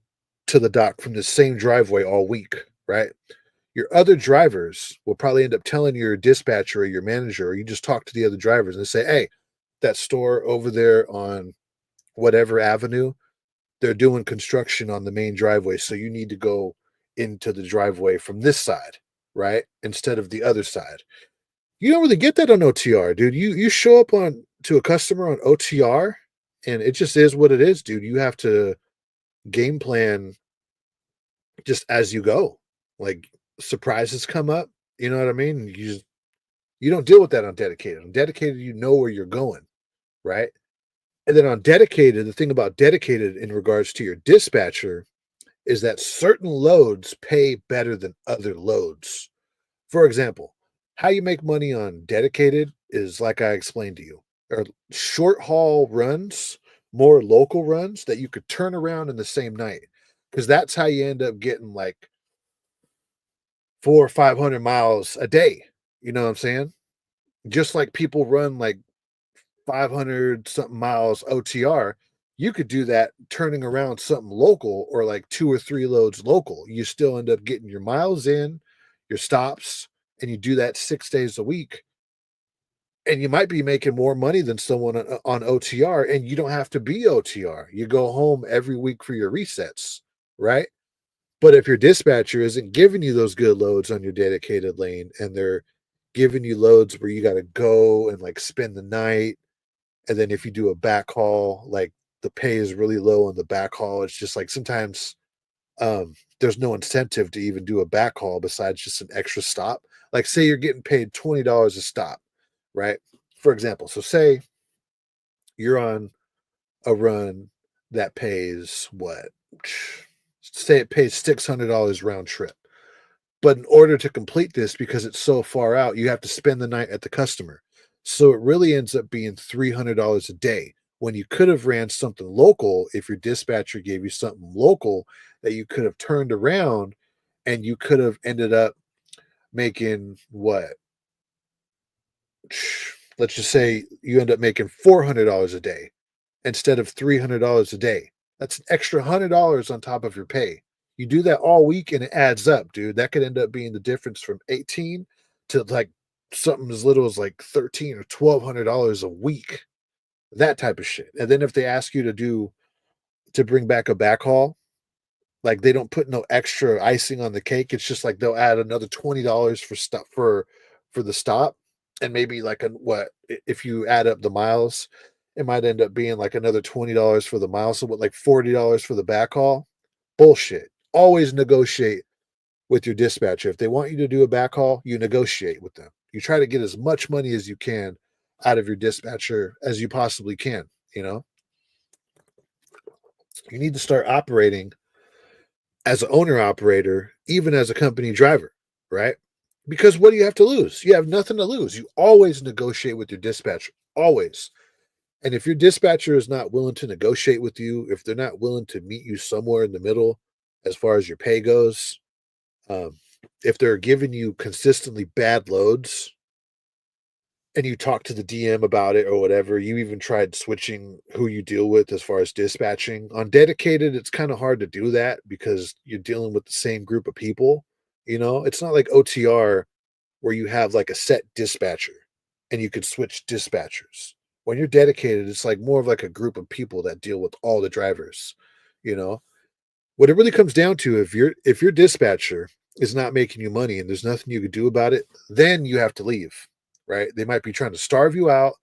Speaker 1: to the dock from the same driveway all week, right? Your other drivers will probably end up telling your dispatcher or your manager, or you just talk to the other drivers and say, hey, that store over there on whatever avenue, they're doing construction on the main driveway. So you need to go into the driveway from this side, right? Instead of the other side. You don't really get that on OTR, dude. You show up on to a customer on OTR and it just is what it is, dude. You have to game plan just as you go. Like surprises come up, you know what I mean? You don't deal with that on dedicated. On dedicated, you know where you're going, right? And then on dedicated, the thing about dedicated in regards to your dispatcher is that certain loads pay better than other loads. For example, how you make money on dedicated is like I explained to you, or short haul runs, more local runs that you could turn around in the same night. Because that's how you end up getting like 400 or 500 miles a day. You know what I'm saying? Just like people run like 500 something miles OTR, you could do that turning around something local or like 2 or 3 loads local. You still end up getting your miles in, your stops, and you do that 6 days a week. And you might be making more money than someone on OTR, and you don't have to be OTR. You go home every week for your resets, right? But if your dispatcher isn't giving you those good loads on your dedicated lane and they're giving you loads where you got to go and like spend the night, and then if you do a backhaul, like the pay is really low on the backhaul. It's just like sometimes there's no incentive to even do a backhaul besides just an extra stop. Like say you're getting paid $20 a stop, right? For example, so say you're on a run that pays what? Say it pays $600 round trip. But in order to complete this, because it's so far out, you have to spend the night at the customer. So it really ends up being $300 a day when you could have ran something local if your dispatcher gave you something local that you could have turned around and you could have ended up making what? Let's just say you end up making $400 a day instead of $300 a day. That's an extra $100 on top of your pay. You do that all week and it adds up, dude. That could end up being the difference from 18 to like something as little as like 13 or $1,200 a week. That type of shit. And then if they ask you to bring back a backhaul, like they don't put no extra icing on the cake. It's just like they'll add another $20 for stuff for the stop, and maybe like a what if you add up the miles, it might end up being like another $20 for the miles. So what, like $40 for the backhaul? Bullshit. Always negotiate with your dispatcher. If they want you to do a backhaul, you negotiate with them. You try to get as much money as you can out of your dispatcher as you possibly can. You know, you need to start operating as an owner operator, even as a company driver, right? Because what do you have to lose? You have nothing to lose. You always negotiate with your dispatcher, always. And if your dispatcher is not willing to negotiate with you, if they're not willing to meet you somewhere in the middle as far as your pay goes, um, if they're giving you consistently bad loads and you talk to the DM about it or whatever, you even tried switching who you deal with as far as dispatching. On dedicated, it's kind of hard to do that because you're dealing with the same group of people. You know, it's not like OTR where you have like a set dispatcher and you could switch dispatchers. When you're dedicated, it's like more of like a group of people that deal with all the drivers, you know. What it really comes down to, if your dispatcher is not making you money and there's nothing you can do about it, then you have to leave, right? They might be trying to starve you out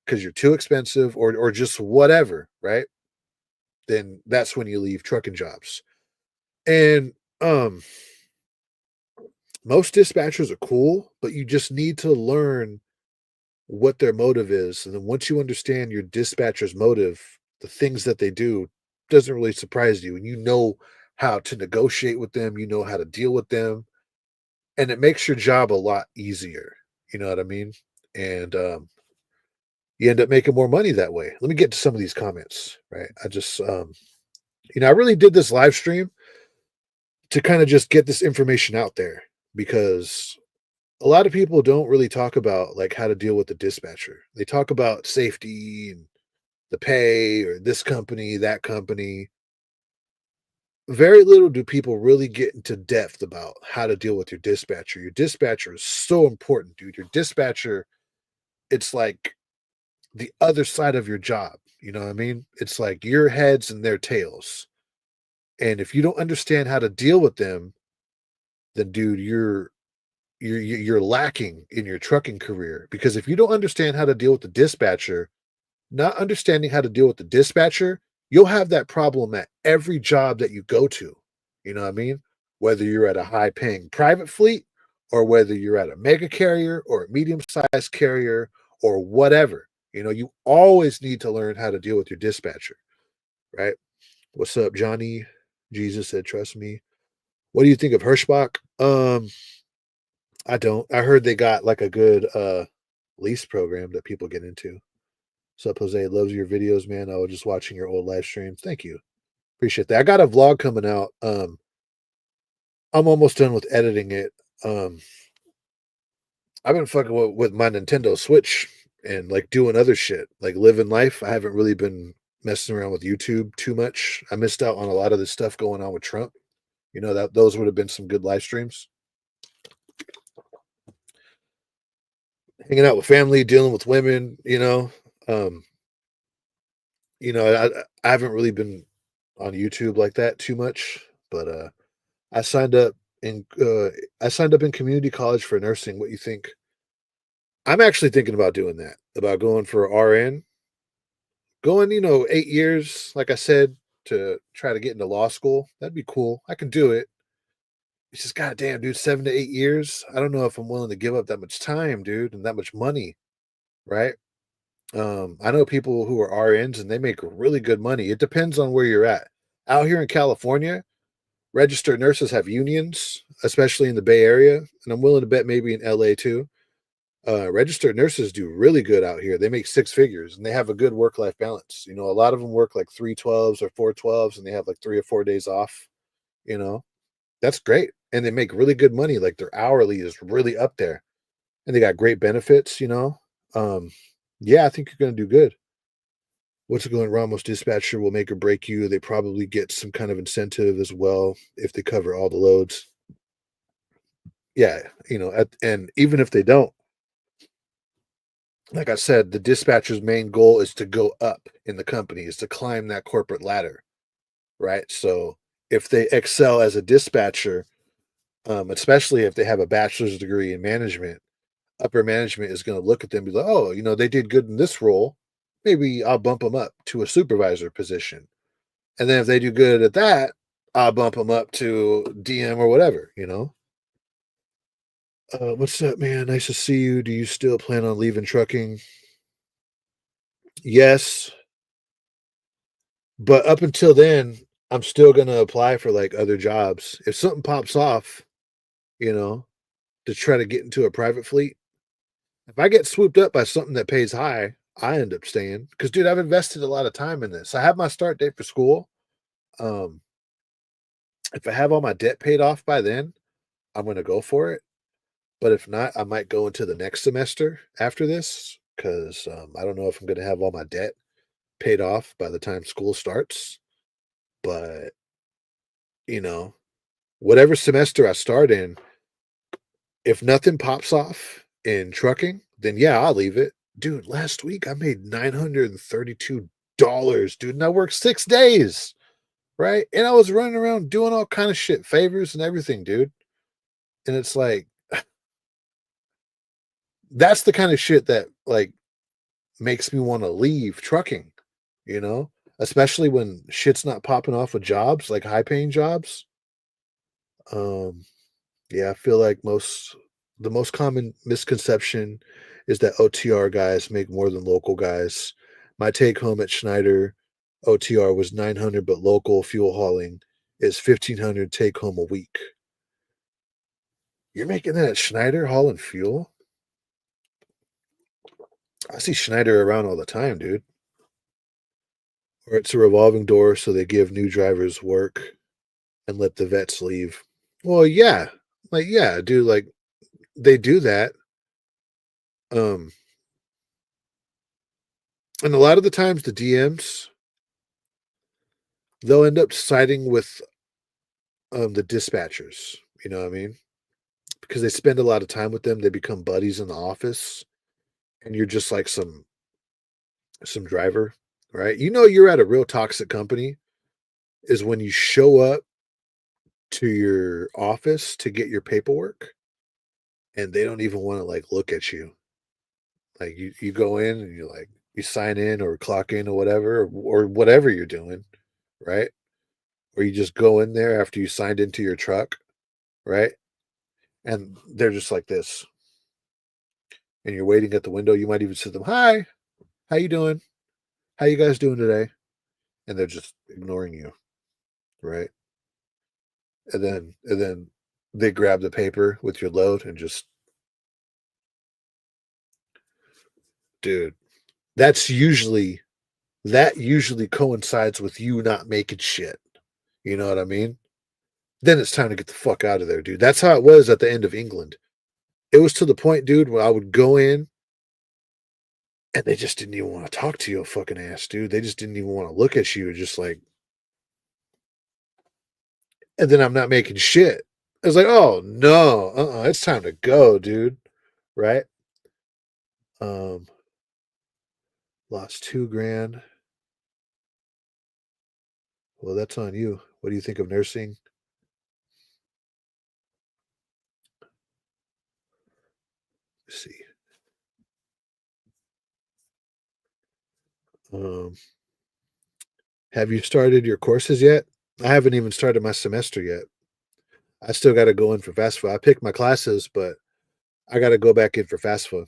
Speaker 1: because you're too expensive or just whatever, right? Then that's when you leave trucking jobs. And most dispatchers are cool, but you just need to learn what their motive is. And then once you understand your dispatcher's motive, the things that they do doesn't really surprise you. And you know how to negotiate with them, you know how to deal with them, and it makes your job a lot easier. You know what I mean? And You end up making more money that way. Let me get to some of these comments, right? I really did this live stream to kind of just get this information out there because a lot of people don't really talk about like how to deal with the dispatcher. They talk about safety and the pay or this company, that company. Very little do people really get into depth about how to deal with your dispatcher. Your dispatcher is so important, dude. Your dispatcher, it's like the other side of your job. You know what I mean? It's like your heads and their tails. And if you don't understand how to deal with them, then dude, you're lacking in your trucking career because if you don't understand how to deal with the dispatcher, not understanding how to deal with the dispatcher, you'll have that problem at every job that you go to. You know what I mean? Whether you're at a high paying private fleet or whether you're at a mega carrier or a medium sized carrier or whatever, you always need to learn how to deal with your dispatcher, right? What's up, Johnny? Jesus said, trust me. What do you think of Hirschbach? I don't. I heard they got like a good lease program that people get into. Sup, Jose? Loves your videos, man. I was just watching your old live streams. Thank you. Appreciate that. I got a vlog coming out. I'm almost done with editing it. Um, I've been fucking with my Nintendo Switch and like doing other shit, like living life. I haven't really been messing around with YouTube too much. I missed out on a lot of the stuff going on with Trump. That those would have been some good live streams. Hanging out with family, dealing with women. Um, I haven't really been on YouTube like that too much, but I signed up in I signed up in community college for nursing. What you think? I'm actually thinking about doing that, about going for RN, going, 8 years, like I said, to try to get into law school. That'd be cool. I can do it. It's just goddamn, dude, 7 to 8 years. I don't know if I'm willing to give up that much time, dude, and that much money, right? I know people who are RNs and they make really good money. It depends on where you're at. Out here in California, registered nurses have unions, especially in the Bay Area, and I'm willing to bet maybe in LA too. Registered nurses do really good out here. They make six figures and they have a good work life balance. A lot of them work like 312s or 412s and they have like 3 or 4 days off. You know, that's great. And they make really good money. Like their hourly is really up there and they got great benefits. Um, yeah, I think you're going to do good. What's going Ramos dispatcher will make or break you. They probably get some kind of incentive as well if they cover all the loads. Yeah, and even if they don't, like I said, the dispatcher's main goal is to go up in the company, is to climb that corporate ladder, right? So if they excel as a dispatcher, especially if they have a bachelor's degree in management, upper management is going to look at them and be like, oh, they did good in this role. Maybe I'll bump them up to a supervisor position. And then if they do good at that, I'll bump them up to DM or whatever. What's up, man? Nice to see you. Do you still plan on leaving trucking? Yes, but up until then, I'm still gonna apply for like other jobs. If something pops off, you know, to try to get into a private fleet, if I get swooped up by something that pays high, I end up staying. Because dude, I've invested a lot of time in this. I have my start date for school. Um, if I have all my debt paid off by then, I'm gonna go for it. But if not, I might go into the next semester after this because I don't know if I'm gonna have all my debt paid off by the time school starts. But you know, whatever semester I start in, if nothing pops off in trucking, then yeah, I'll leave it. Dude, last week I made $932, dude, and I worked 6 days, right? And I was running around doing all kind of shit, favors and everything, dude. And it's like that's the kind of shit that like makes me want to leave trucking, you know, especially when shit's not popping off with jobs, like high paying jobs. Um, Yeah, I feel like the most common misconception is that OTR guys make more than local guys. My take home at Schneider OTR was 900, but local fuel hauling is 1,500 take home a week. You're making that at Schneider hauling fuel? I see Schneider around all the time, dude. Or it's a revolving door, so they give new drivers work and let the vets leave. Well, yeah. Like, yeah, dude, like they do that. Um, and a lot of the times the DMs, they'll end up siding with the dispatchers. You know what I mean? Because they spend a lot of time with them. They become buddies in the office, and you're just like some driver, right? You know you're at a real toxic company is when you show up to your office to get your paperwork and they don't even want to like look at you. Like you go in and you like you sign in or clock in or whatever you're doing, right? Or you just go in there after you signed into your truck, right? And they're just like this. And you're waiting at the window. You might even say to them, "Hi, how you doing? How you guys doing today?" And they're just ignoring you, right? And then they grab the paper with your load and just, dude, that's usually that usually coincides with you not making shit. You know what I mean? Then it's time to get the fuck out of there, dude. That's how it was at the end of England. It was to the point, dude, where I would go in and they just didn't even want to talk to you, fucking ass, dude. They just didn't even want to look at you, just like, and then I'm not making shit. I was like, oh no, it's time to go, dude. Right? Um, lost 2 grand. Well, that's on you. What do you think of nursing? Let's see. Um, have you started your courses yet? I haven't even started my semester yet. I still got to go in for FAFSA. I picked my classes, but I got to go back in for FAFSA.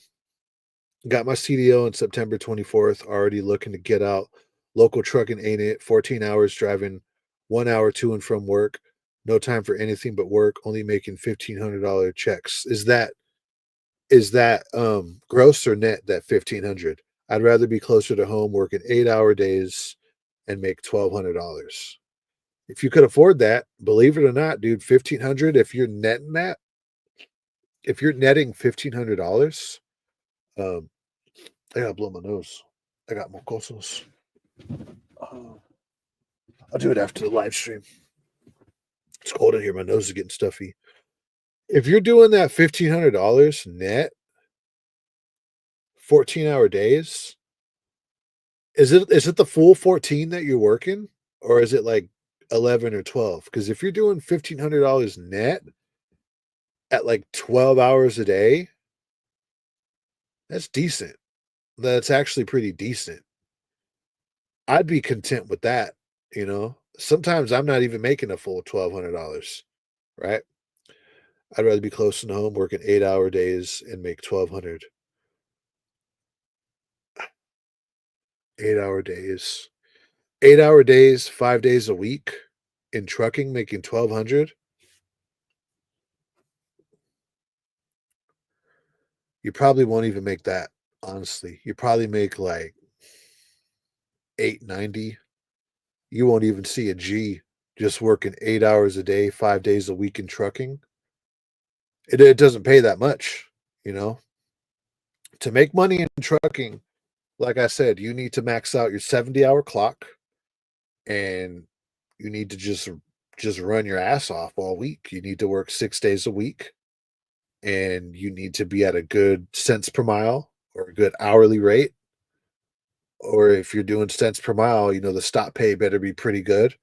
Speaker 1: Got my CDO on September 24th. Already looking to get out. Local trucking ain't it. 14 hours driving, 1 hour to and from work. No time for anything but work. Only making $1,500 checks. Is that gross or net? That 1,500. I'd rather be closer to home, working 8-hour days, and make $1,200. If you could afford that, believe it or not, dude, 1,500. If you're netting $1,500, um, I gotta blow my nose. I got mocosos. Oh, I'll do it after the live stream. It's cold in here. My nose is getting stuffy. If you're doing that $1,500 net, 14-hour days, is it the full 14 that you're working, or is it like 11 or 12? Because if you're doing $1,500 net at like 12 hours a day, that's decent. That's actually pretty decent. I'd be content with that. Sometimes I'm not even making a full $1,200, right? I'd rather be close to home, working 8-hour days and make 1,200. 8-hour days. 8-hour days, 5 days a week in trucking, making 1,200. You probably won't even make that, honestly. You probably make like 890. You won't even see a G just working 8 hours a day, 5 days a week in trucking. It doesn't pay that much, you know. To make money in trucking, like I said, you need to max out your 70-hour clock and you need to just run your ass off all week. You need to work 6 days a week and you need to be at a good cents per mile or a good hourly rate. Or if you're doing cents per mile, the stop pay better be pretty good.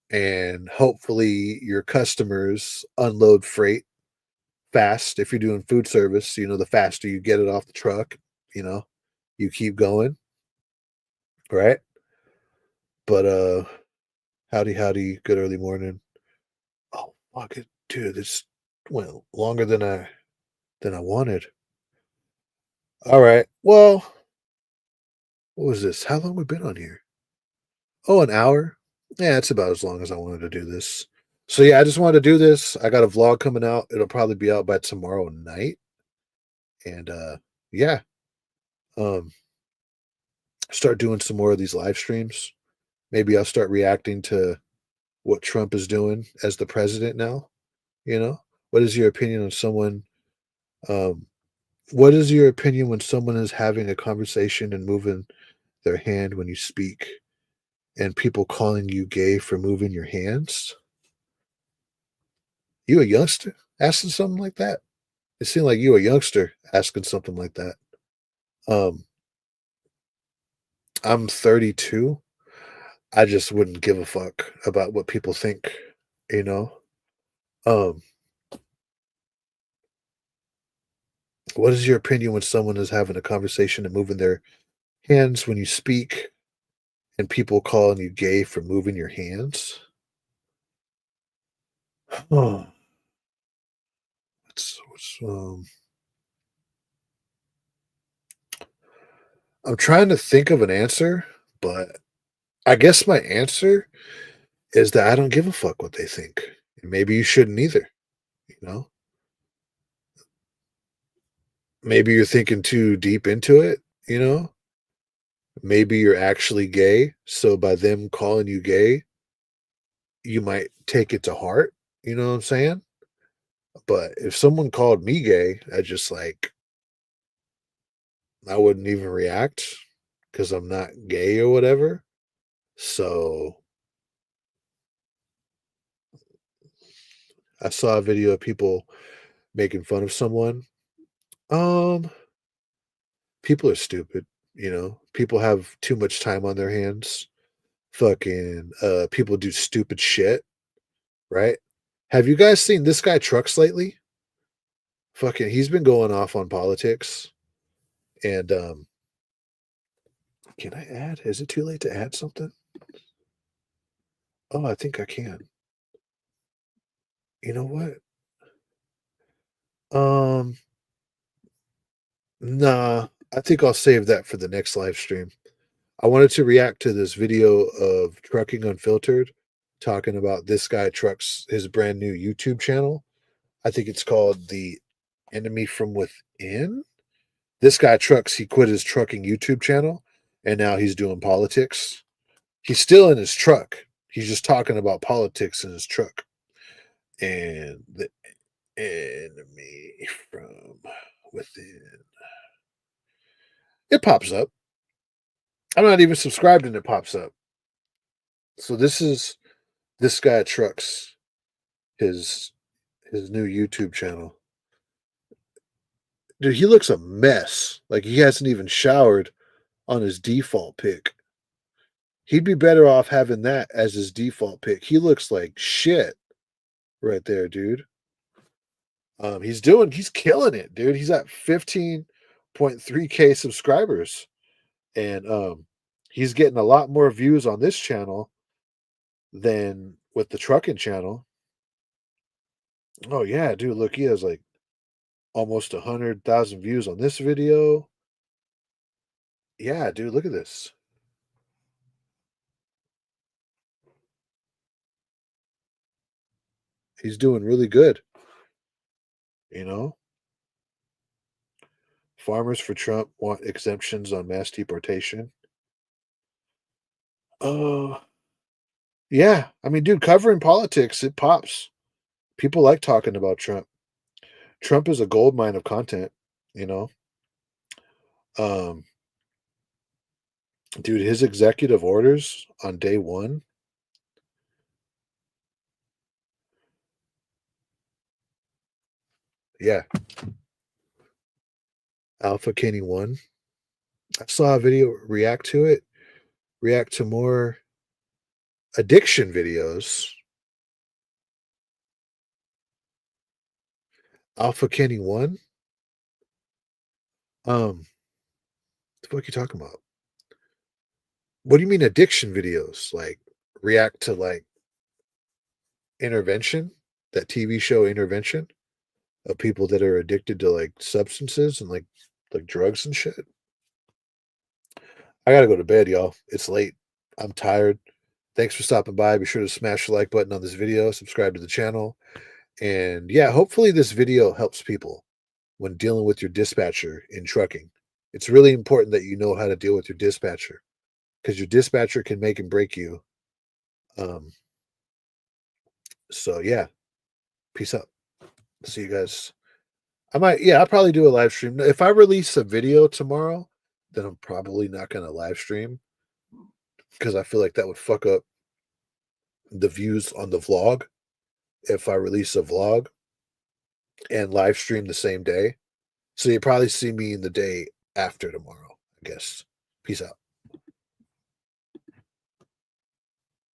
Speaker 1: And hopefully your customers unload freight fast. If you're doing food service, the faster you get it off the truck, you know, you keep going, right? But howdy, good early morning. Oh fuck it, dude, this went longer than I wanted. All right. Well, what was this? How long we been on here? Oh, an hour? Yeah, it's about as long as I wanted to do this. So yeah, I just wanted to do this. I got a vlog coming out. It'll probably be out by tomorrow night. And yeah, um, start doing some more of these live streams. Maybe I'll start reacting to what Trump is doing as the president now, you know? What is your opinion on someone um, what is your opinion when someone is having a conversation and moving their hand when you speak and people calling you gay for moving your hands? You a youngster asking something like that? It seemed like you a youngster asking something like that. Um, I'm 32. I just wouldn't give a fuck about what people think, you know? Um, what is your opinion when someone is having a conversation and moving their hands when you speak and people calling you gay for moving your hands? Oh, what's I'm trying to think of an answer, but I guess my answer is that I don't give a fuck what they think. And maybe you shouldn't either, you know? Maybe you're thinking too deep into it, you know? Maybe you're actually gay, so by them calling you gay, you might take it to heart, you know what I'm saying? But if someone called me gay, I wouldn't even react because I'm not gay or whatever. So I saw a video of people making fun of someone. Um, People are stupid, you know? People have too much time on their hands. Fucking, people do stupid shit, right? Have you guys seen this guy Trucks lately? Fucking, he's been going off on politics. And, can I add? Is it too late to add something? Oh, I think I can. You know what? Um, nah, I think I'll save that for the next live stream. I wanted to react to this video of Trucking Unfiltered talking about this guy Trucks his brand new YouTube channel. I think it's called The Enemy from Within. This guy Trucks, he quit his trucking YouTube channel and now he's doing politics. He's still in his truck. He's just talking about politics in his truck. And the enemy from within. It pops up. I'm not even subscribed and it pops up. So this is this guy Trucks, his his new YouTube channel. Dude, he looks a mess. Like he hasn't even showered on his default pic. He'd be better off having that as his default pick. He looks like shit right there, dude. He's killing it, dude. He's at 15.3K subscribers. And he's getting a lot more views on this channel than with the trucking channel. Oh yeah, dude, look, he has like almost 100,000 views on this video. Yeah, dude, look at this. He's doing really good, you know? Farmers for Trump want exemptions on mass deportation. Uh, yeah. I mean, dude, covering politics, it pops. People like talking about Trump. Trump is a gold mine of content, you know? Um, Dude, his executive orders on day one, yeah, Alpha Kenny 1. I saw a video react to it, react to more addiction videos. Alpha Kenny 1. The fuck you talking about? What do you mean addiction videos? Like react to like intervention, that TV show intervention of people that are addicted to like substances and like drugs and shit. I gotta go to bed, y'all. It's late. I'm tired. Thanks for stopping by. Be sure to smash the like button on this video, subscribe to the channel, and yeah, hopefully this video helps people when dealing with your dispatcher in trucking. It's really important that you know how to deal with your dispatcher because your dispatcher can make and break you. Um, so yeah, peace out. See you guys. I'll probably do a live stream. If I release a video tomorrow, then I'm probably not gonna live stream because I feel like that would fuck up the views on the vlog if I release a vlog and live stream the same day. So you probably see me in the day after tomorrow, I guess. Peace out.